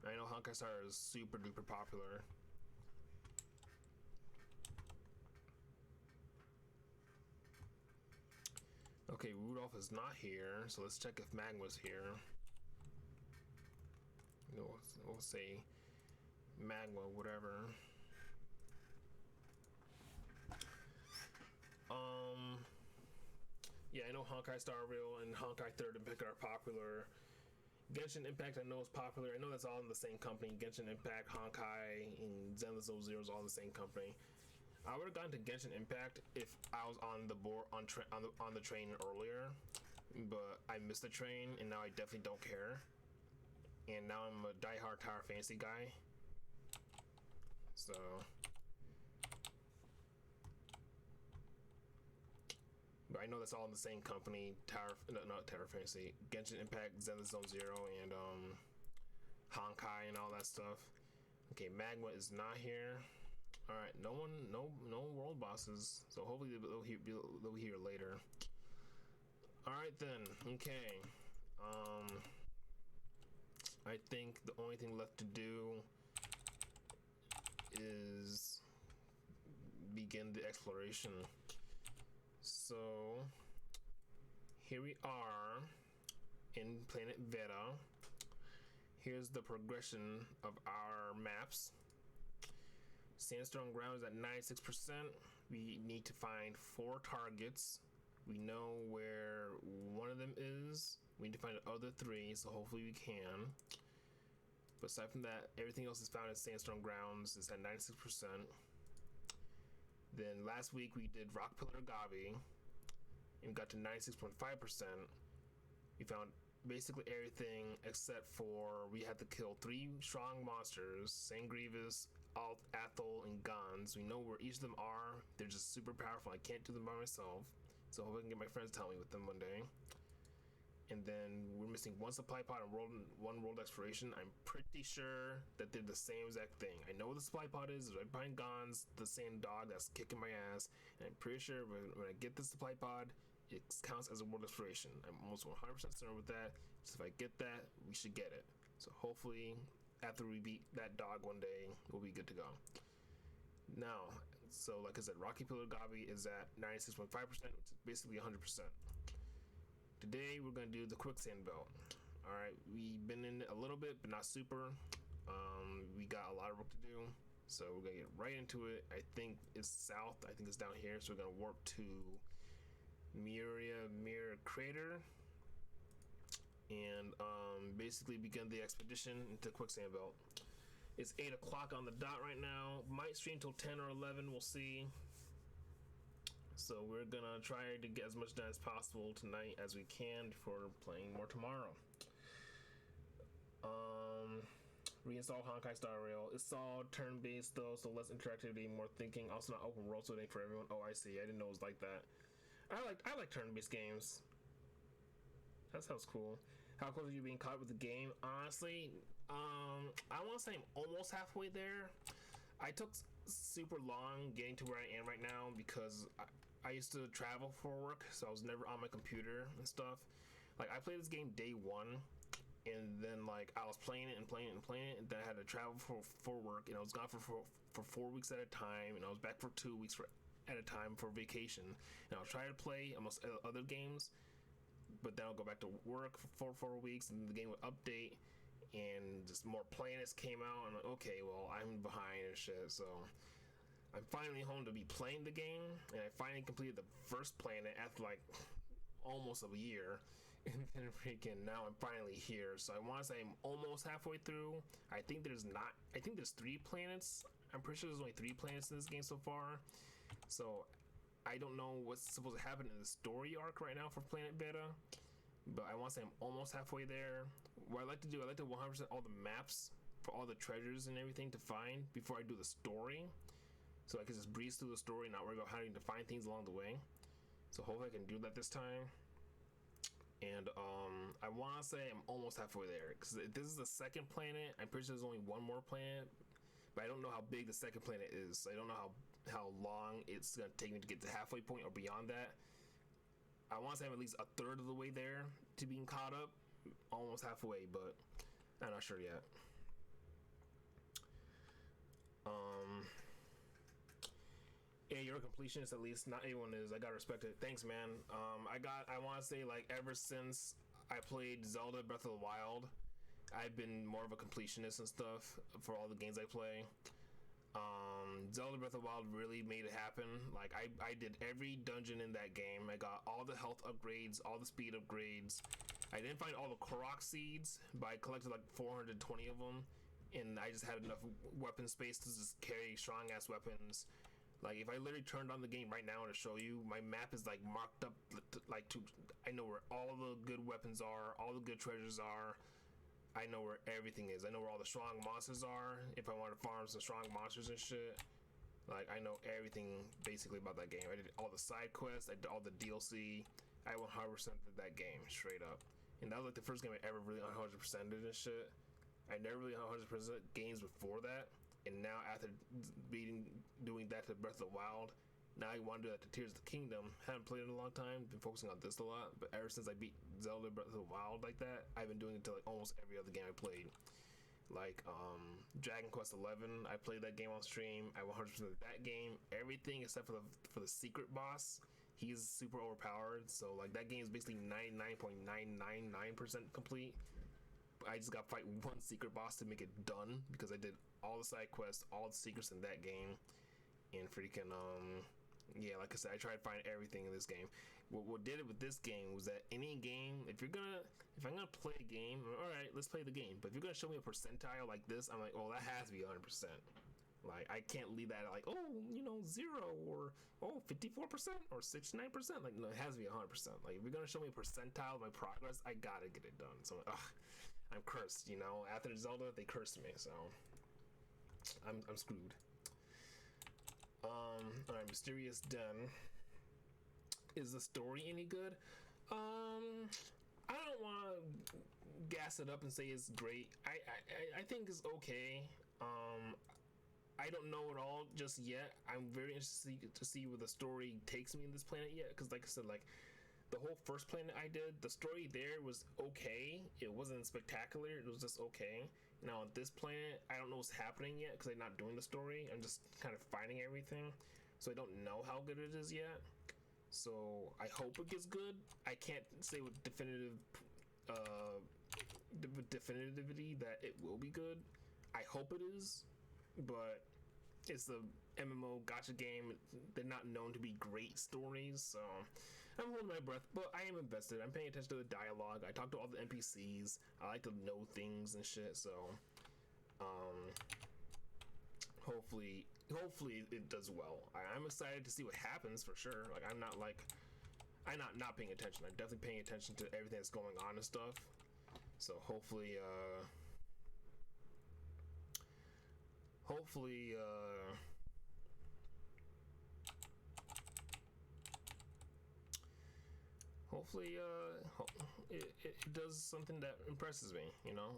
I know Honkai Star is super duper popular. Okay, Rudolph is not here, so let's check if Magma's here. We'll say Magma, whatever. Yeah, I know Honkai Star Rail and Honkai 3rd Impact are popular. Genshin Impact I know is popular. I know that's all in the same company. Genshin Impact, Honkai, and Zenless 0 is all the same company. I would have gone to Genshin Impact if I was on the board on the train earlier, but I missed the train and now I definitely don't care. And now I'm a diehard Tower Fantasy guy. So but I know that's all in the same company. Not Tower Fantasy, Genshin Impact, Zenless Zone Zero, and Honkai and all that stuff. Okay, Magma is not here. All right, no world bosses. So hopefully they'll be here later. All right then. Okay. I think the only thing left to do is begin the exploration. So here we are in Planet Veta. Here's the progression of our maps. Sandstone ground is at 96%. We need to find 4 targets. We know where one of them is. We need to find the other 3, so hopefully we can. But aside from that, everything else is found in Sandstone grounds. It's at 96%. Then last week we did Rock Pillar Gavi and we got to 96.5%. We found basically everything except for we had to kill 3 strong monsters: Sangreavis, Athol, and Gons. We know where each of them are. They're just super powerful. I can't do them by myself, so I hope I can get my friends to help me with them one day. And then we're missing 1 supply pod and 1 world exploration. I'm pretty sure that they're the same exact thing. I know what the supply pod is. It's right behind Gons, the sand dog that's kicking my ass. And I'm pretty sure when I get the supply pod, it counts as a world exploration. I'm almost 100% certain with that. So if I get that, we should get it. So hopefully, after we beat that dog one day, we'll be good to go. Now, so like I said, Rocky Pillar Gavi is at 96.5%, which is basically 100%. Today we're gonna do the Quicksand belt. All right, we've been in it a little bit, but not super. We got a lot of work to do, so we're gonna get right into it. I think it's south. I think it's down here, so we're gonna warp to Mirror Crater and basically begin the expedition into Quicksand belt. It's 8 o'clock on the dot right now. Might stream till 10 or 11. We'll see. So we're gonna try to get as much done as possible tonight as we can before playing more tomorrow. Reinstall Honkai Star Rail. It's all turn-based though, so less interactivity, more thinking. Also not open world, so it ain't for everyone. Oh, I see. I didn't know it was like that. I like turn-based games. That sounds cool. How close are you being caught with the game? Honestly, I want to say I'm almost halfway there. I took super long getting to where I am right now because I used to travel for work, so I was never on my computer and stuff. Like, I played this game day 1, and then like I was playing it, and then I had to travel for work, and I was gone for 4 weeks at a time, and I was back for 2 weeks at a time for vacation. And I'll try to play almost other games, but then I'll go back to work for 4 weeks, and the game would update, and just more planets came out, and I'm like, okay, well, I'm behind and shit, so I'm finally home to be playing the game, and I finally completed the first planet after like almost a year, and then freaking now I'm finally here. So I want to say I'm almost halfway through. I think there's 3 planets. I'm pretty sure there's only 3 planets in this game so far. So I don't know what's supposed to happen in the story arc right now for Planet Beta, but I want to say I'm almost halfway there. What I like to do, I like to 100% all the maps for all the treasures and everything to find before I do the story, so I can just breeze through the story and not worry about having to find things along the way. So hopefully I can do that this time. And I want to say I'm almost halfway there, because this is the second planet. I'm pretty sure there's only 1 more planet, but I don't know how big the second planet is. So I don't know how long long it's gonna take me to get to the halfway point or beyond that. I want to say I'm at least a third of the way there to being caught up, almost halfway, but I'm not sure yet. Yeah, you're a completionist, at least. Not everyone is. I gotta respect it. Thanks, man. I want to say, like, ever since I played Zelda Breath of the Wild, I've been more of a completionist and stuff for all the games I play. Zelda Breath of the Wild really made it happen. Like, I did every dungeon in that game. I got all the health upgrades, all the speed upgrades. I didn't find all the Korok seeds, but I collected like 420 of them, and I just had enough weapon space to just carry strong ass weapons. Like, if I literally turned on the game right now to show you, my map is like marked up, like, to, I know where all the good weapons are, all the good treasures are. I know where everything is. I know where all the strong monsters are. If I want to farm some strong monsters and shit, like, I know everything basically about that game. I did all the side quests. I did all the DLC. I 100% did that game straight up, and that was like the first game I ever really 100%ed and shit. I never really 100% games before that. And now after doing that to Breath of the Wild, now I want to do that to Tears of the Kingdom. Haven't played it in a long time, been focusing on this a lot, but ever since I beat Zelda Breath of the Wild like that, I've been doing it to like almost every other game I played. Like Dragon Quest 11, I played that game on stream. I 100% that game, everything except for the secret boss. He's super overpowered, so like that game is basically 99.999% complete. I just got to fight one secret boss to make it done because I did all the side quests, all the secrets in that game, and freaking yeah, like I said, I tried to find everything in this game. What did it with this game was that any game, if I'm gonna play a game, all right, let's play the game. But if you're gonna show me a percentile like this, I'm like, well, that has to be 100%. Like, I can't leave that like, oh, 0 or 54% or 69%. Like, no, it has to be 100%. Like, if you're gonna show me a percentile of my progress, I gotta get it done. So, I'm cursed, After Zelda, they cursed me, so I'm screwed. Alright, Mysterious Den. Is the story any good? I don't want to gas it up and say it's great. I think it's okay. I don't know it all just yet. I'm very interested to see where the story takes me in this planet yet, because like I said, like, the whole first planet I did, the story there was okay. It wasn't spectacular. It was just okay. Now on this planet, I don't know what's happening yet because I'm not doing the story. I'm just kind of finding everything. So I don't know how good it is yet. So I hope it gets good. I can't say with definitivity that it will be good. I hope it is, but it's the MMO gacha game. They're not known to be great stories, so I'm holding my breath, but I am invested. I'm paying attention to the dialogue. I talk to all the NPCs. I like to know things and shit, so hopefully it does well. I'm excited to see what happens for sure. Like, I'm not paying attention. I'm definitely paying attention to everything that's going on and stuff. So hopefully it does something that impresses me,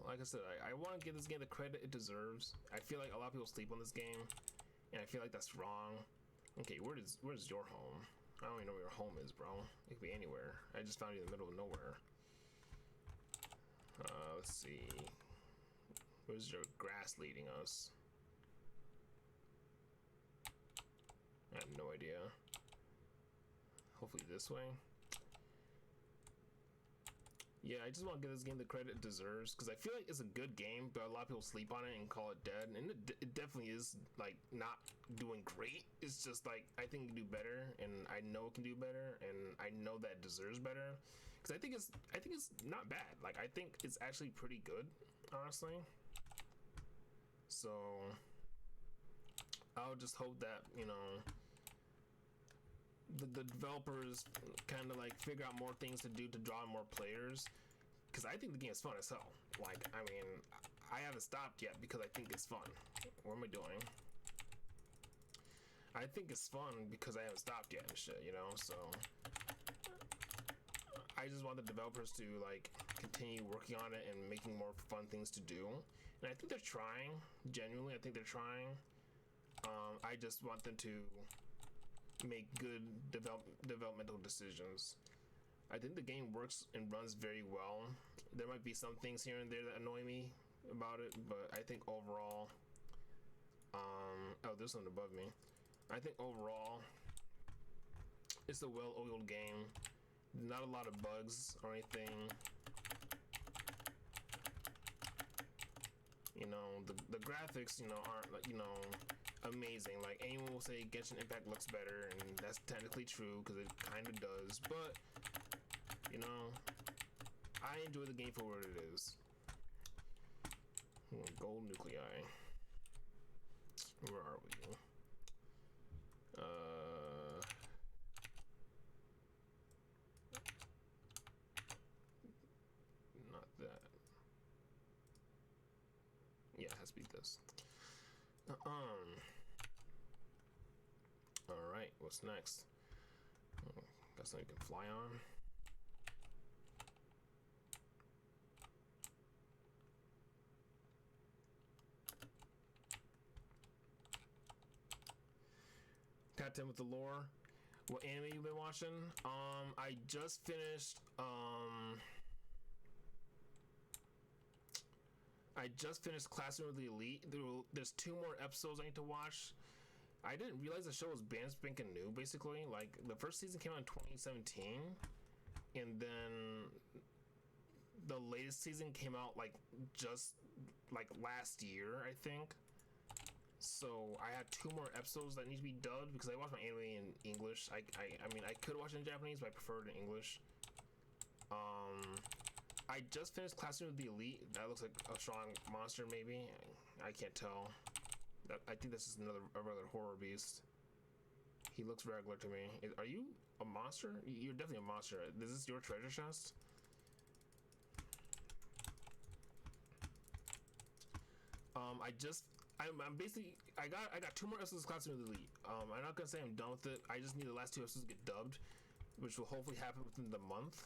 Like I said, I want to give this game the credit it deserves. I feel like a lot of people sleep on this game, and I feel like that's wrong. Okay, where's your home? I don't even know where your home is, bro. It could be anywhere. I just found you in the middle of nowhere. Let's see. Where's your grass leading us? I have no idea. Hopefully this way. Yeah, I just want to give this game the credit it deserves, because I feel like it's a good game, but a lot of people sleep on it and call it dead, and it definitely is, like, not doing great. It's just, like, I think it can do better, and I know it can do better, and I know that it deserves better, because I think it's not bad. Like, I think it's actually pretty good, honestly. So I'll just hope that, the developers kind of like figure out more things to do to draw more players, because I think the game is fun as hell. Like, I mean, I haven't stopped yet because I think it's fun. What am I doing? I think it's fun because I haven't stopped yet and shit, so I just want the developers to like continue working on it and making more fun things to do, and I think they're trying. Genuinely, I think they're trying. I just want them to make good developmental decisions. I think the game works and runs very well. There might be some things here and there that annoy me about it, but I think overall, oh, there's something above me. I think overall, it's a well-oiled game. Not a lot of bugs or anything. You know, the graphics, you know, aren't like, you know, amazing. Like anyone will say Genshin Impact looks better, and that's technically true because it kind of does. But you know, I enjoy the game for what it is. Gold nuclei. Where are we? Not that. Yeah, it has to be this. Alright, what's next? Oh, got something you can fly on. Content with the lore. What anime you been watching? I just finished Classroom of the Elite. There's 2 more episodes I need to watch. I didn't realize the show was brand spanking new, basically. Like, the first season came out in 2017, and then the latest season came out like just like last year, I think. So I had 2 more episodes that need to be dubbed because I watch my anime in English. I mean, I could watch it in Japanese, but I prefer it in English. I just finished Classroom of the Elite. That looks like a strong monster, maybe. I can't tell. I think this is a regular horror beast. He looks regular to me. Are you a monster? You're definitely a monster. Is this your treasure chest? I'm basically I got 2 more episodes of Classroom of the Elite. I'm not gonna say I'm done with it. I just need the last 2 episodes to get dubbed, which will hopefully happen within the month.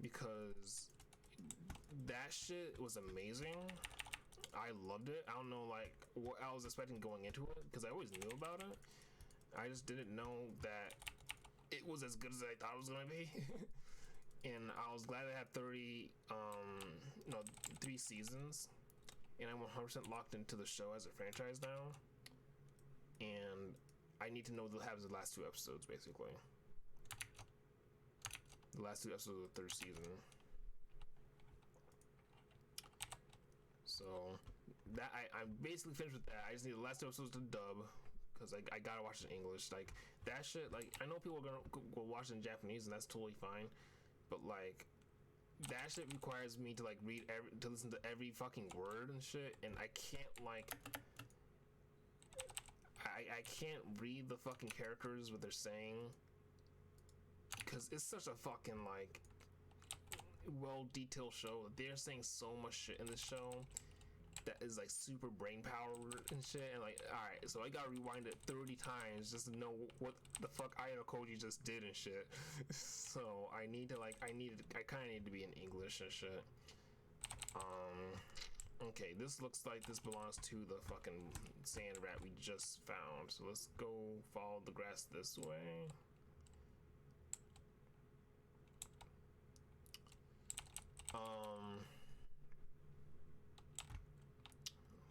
Because that shit was amazing. I loved it. I don't know like what I was expecting going into it because I always knew about it. I just didn't know that it was as good as I thought it was gonna be. And I was glad I had 3 seasons, and I'm 100% locked into the show as a franchise now. And I need to know what happens in the last 2 episodes, basically. The last 2 episodes of the 3rd season. So that I'm basically finished with that. I just need the last 2 episodes to dub because I gotta watch it in English. Like that shit. Like I know people are gonna go watch it in Japanese, and that's totally fine. But like that shit requires me to like to listen to every fucking word and shit, and I can't like. I can't read the fucking characters what they're saying. Because it's such a fucking like well-detailed show. They're saying so much shit in this show that is like super brain power and shit. And like, all right, so I gotta rewind it 30 times just to know what the fuck Ayano Koji just did and shit. So I kind of need to be in English and shit. Okay, this looks like this belongs to the fucking sand rat we just found. So let's go follow the grass this way.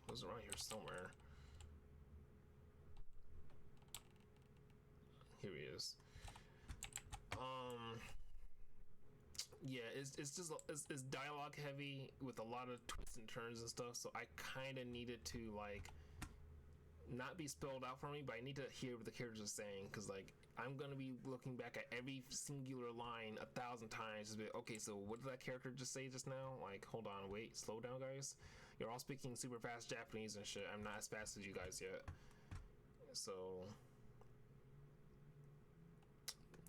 It was around here somewhere. Here he is. Yeah, it's dialogue heavy with a lot of twists and turns and stuff, so I kind of needed to like not be spelled out for me, but I need to hear what the characters are saying, because like I'm gonna be looking back at every singular line 1,000 times to be okay, so what did that character just say just now? Like, hold on, wait, slow down, guys. You're all speaking super fast Japanese and shit. I'm not as fast as you guys yet. So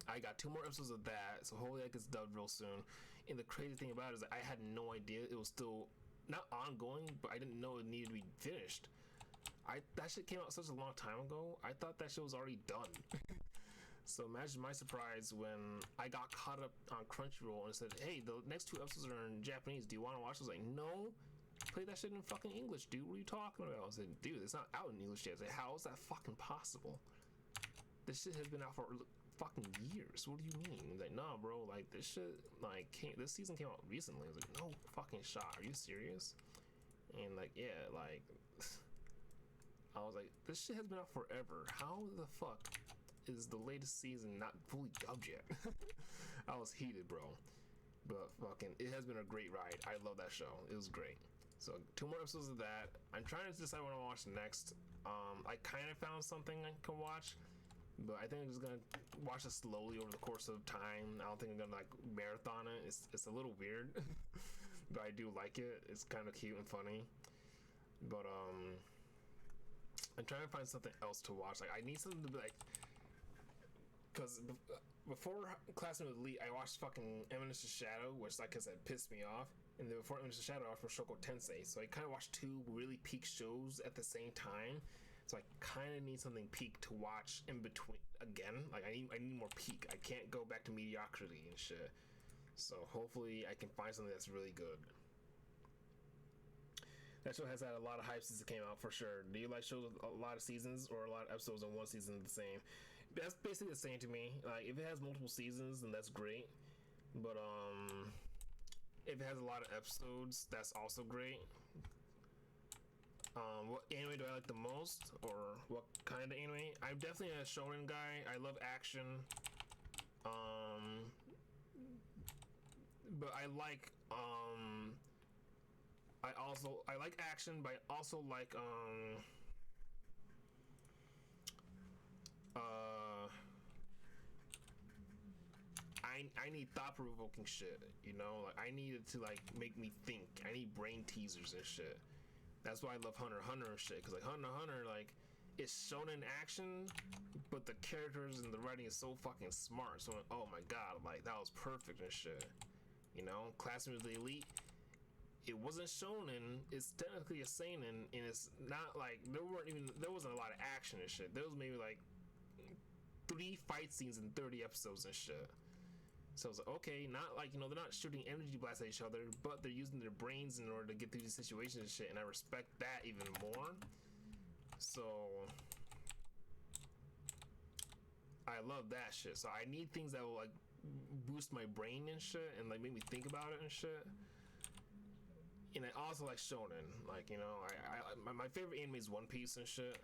I got 2 more episodes of that, so hopefully that gets dubbed real soon. And the crazy thing about it is that I had no idea it was still not ongoing, but I didn't know it needed to be finished. That shit came out such a long time ago. I thought that shit was already done. So imagine my surprise when I got caught up on Crunchyroll and it said, hey, the next 2 episodes are in Japanese. Do you want to watch? I was like, no. Play that shit in fucking English, dude. What are you talking about? I said, dude, it's not out in English yet. I said, how is that fucking possible? this shit has been out for fucking years. What do you mean? Like, nah, bro. Like, this shit, like, this season came out recently. I was like, no fucking shot. Are you serious? And like, yeah, like, I was like, this shit has been out forever. How the fuck is the latest season not fully dubbed yet? I was heated, bro. But fucking, it has been a great ride. I love that show. It was great. So 2 more episodes of that. I'm trying to decide what I want to watch next. I kind of found something I can watch, but I think I'm just gonna watch it slowly over the course of time. I don't think I'm gonna like marathon it. It's a little weird, but I do like it. It's kind of cute and funny. But I'm trying to find something else to watch. Like, I need something to be like, because before Classroom Elite, I watched fucking Eminence of Shadow, which, like I said, pissed me off. And then before Eminence of Shadow, I watched Shoko Tensei. So I kind of watched 2 really peak shows at the same time. So I kind of need something peak to watch in between. Again, like, I need more peak. I can't go back to mediocrity and shit. So hopefully I can find something that's really good. That show has had a lot of hype since it came out, for sure. Do you like shows with a lot of seasons or a lot of episodes in one season the same? That's basically the same to me. Like, if it has multiple seasons, then that's great. But if it has a lot of episodes, that's also great. What anime do I like the most, or what kind of anime? I'm definitely a shonen guy. I love action. But I like I like action, but I also like I need thought-provoking shit, you know? Like, I need it to, like, make me think. I need brain teasers and shit. That's why I love Hunter x Hunter and shit, because, like, Hunter x Hunter, like, it's shonen action, but the characters and the writing is so fucking smart. So, oh my god, like, that was perfect and shit. You know? Classroom of the Elite, it wasn't shonen, it's technically a seinen, and it's not, like, there wasn't a lot of action and shit. There was maybe, like, 3 fight scenes in 30 episodes and shit. So it's like, okay, not like, you know, they're not shooting energy blasts at each other, but they're using their brains in order to get through these situations and shit, and I respect that even more. So I love that shit. So I need things that will, like, boost my brain and shit, and, like, make me think about it and shit. And I also like shonen. Like, you know, my favorite anime is One Piece and shit.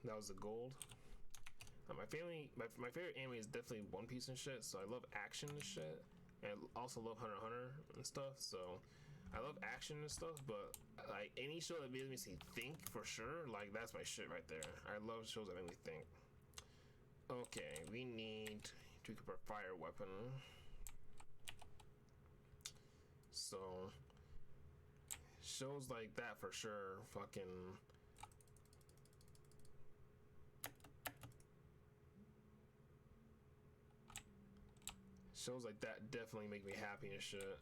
That was the gold. My favorite anime is definitely One Piece and shit, so I love action and shit. And I also love Hunter x Hunter and stuff, so I love action and stuff, but, like, any show that makes me think, for sure, like, that's my shit right there. I love shows that make me think. Okay, we need to equip our fire weapon. So, shows like that, for sure, fucking... Shows like that definitely make me happy and shit.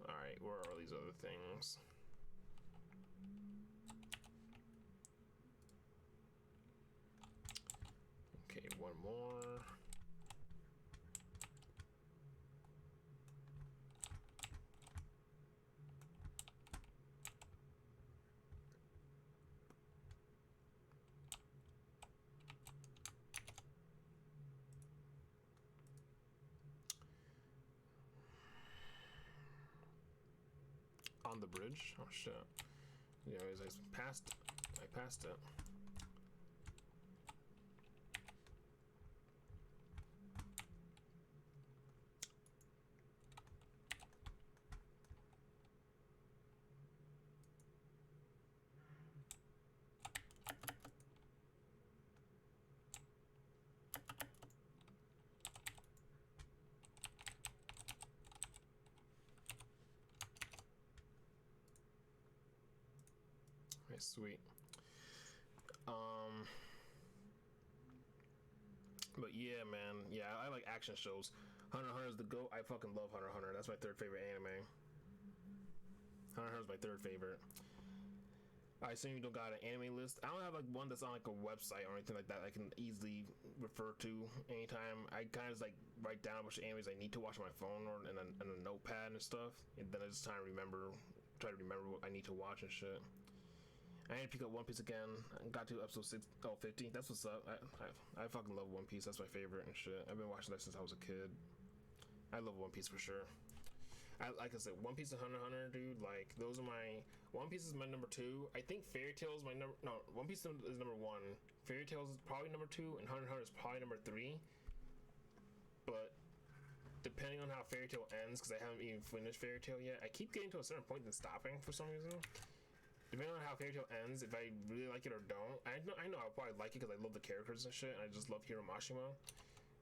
Alright, where are these other things? Okay, one more. On the bridge? Oh shit. Yeah, I passed it. Okay, sweet. But yeah, man. Yeah, I like action shows. Hunter x Hunter is the GOAT. I fucking love Hunter x Hunter. That's my 3rd favorite anime. Hunter x Hunter is my 3rd favorite. I assume you don't got an anime list. I don't have like one that's on like a website or anything like that I can easily refer to anytime. I kind of like write down a bunch of animes I need to watch on my phone or in a notepad and stuff, and then I just try to remember what I need to watch and shit. I need to pick up One Piece again. I got to episode 50. That's what's up. I fucking love One Piece. That's my favorite and shit. I've been watching that since I was a kid. I love One Piece for sure. Like I said, One Piece and Hunter x Hunter, dude. Like those are my. One Piece is my number 2. I think Fairy Tail is my number. No, One Piece is number 1. Fairy Tail is probably number 2, and Hunter x Hunter is probably number 3. But depending on how Fairy Tail ends, because I haven't even finished Fairy Tail yet, I keep getting to a certain point and stopping for some reason. Depending on how Fairy Tail ends, if I really like it or don't, I know I'll probably like it because I love the characters and shit, and I just love Hiro Mashima.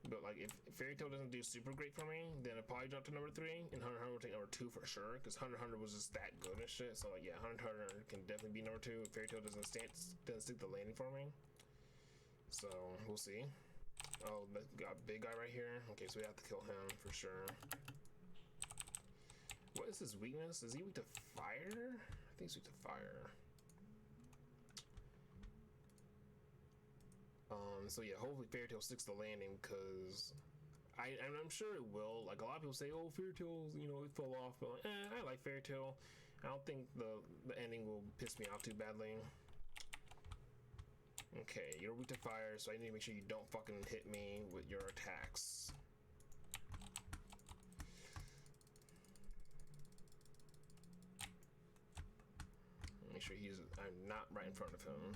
But like, if Fairy Tail doesn't do super great for me, then it'll probably drop to number 3, and Hunter x Hunter will take number 2 for sure, because Hunter x Hunter was just that good and shit. So like, yeah, Hunter x Hunter can definitely be number 2 if Fairy Tail doesn't stick the landing for me. So we'll see. Oh, got a big guy right here. Okay, so we have to kill him for sure. What is his weakness? Is he weak to fire? I think he's weak to fire. So yeah, hopefully Fairy Tail sticks the landing, because I'm sure it will. Like a lot of people say, oh, Fairy Tail, you know, it fell off, but I like Fairy Tail. I don't think the ending will piss me off too badly. Okay, you're weak to fire, so I need to make sure you don't fucking hit me with your attacks. Make sure I'm not right in front of him.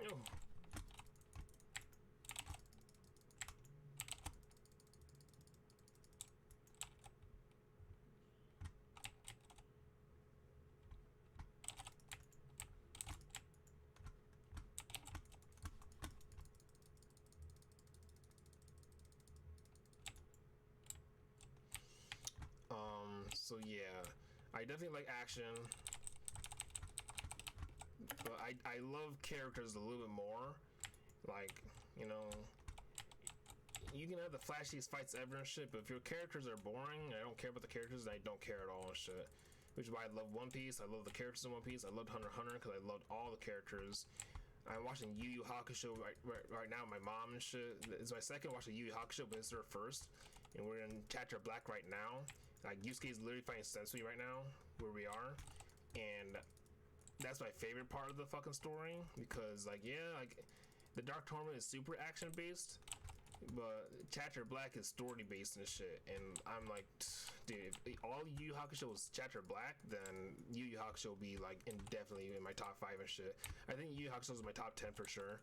Oh. So yeah, I definitely like action, but I love characters a little bit more. Like, you know, you can have the flashiest fights ever and shit, but if your characters are boring, I don't care about the characters, I don't care at all and shit. Which is why I love One Piece. I love the characters in One Piece. I loved Hunter x Hunter because I loved all the characters. I'm watching Yu Yu Hakusho right now with my mom and shit. It's my second watching Yu Yu Hakusho, but it's her first. And we're in chapter Black right now. Like, Yusuke is literally fighting Sensui right now, where we are. And that's my favorite part of the fucking story, because, like, yeah, like, the Dark Tournament is super action-based, but chapter Black is story-based and shit. And I'm like, dude, if all Yu Yu Hakusho was chapter Black, then Yu Yu Hakusho will be, like, definitely in my top 5 and shit. I think Yu Yu Hakusho is my top 10 for sure.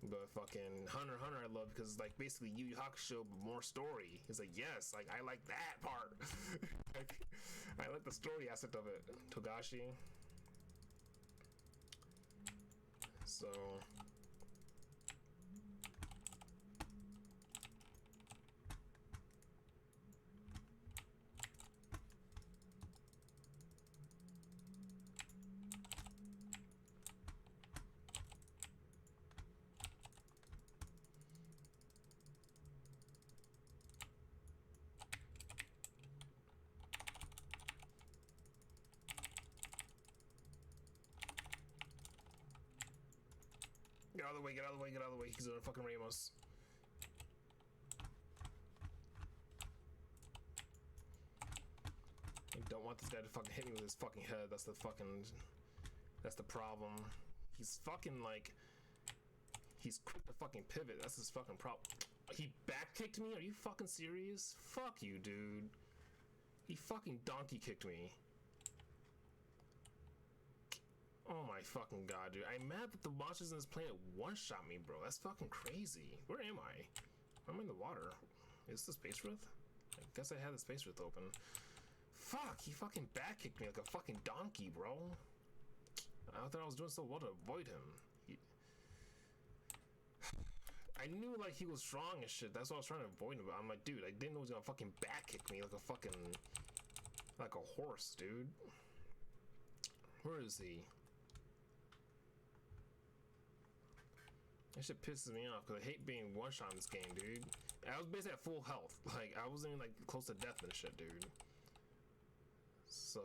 But fucking Hunter x Hunter I love because, like, basically Yu Yu Hakusho but more story. It's like, yes, like, I like that part. Like, I like the story aspect of it. Togashi. So get out of the way, get out of the way, get out of the way. He's on fucking Ramos. I don't want this guy to fucking hit me with his fucking head. That's the problem. He's fucking like, he's quick to fucking pivot. That's his fucking problem. He back kicked me? Are you fucking serious? Fuck you, dude. He fucking donkey kicked me. Oh my fucking god, dude. I'm mad that the monsters in this planet one-shot me, bro. That's fucking crazy. Where am I? I'm in the water. Is this the Space Rift? I guess I had the Space Rift open. Fuck, he fucking back kicked me like a fucking donkey, bro. I thought I was doing so well to avoid him. I knew, like, he was strong and shit. That's what I was trying to avoid him, but I'm like, dude, I didn't know he was gonna fucking back kick me like a fucking, like a horse, dude. Where is he? That shit pisses me off because I hate being one-shot in this game, dude. I was basically at full health. Like, I wasn't even, like, close to death and shit, dude. So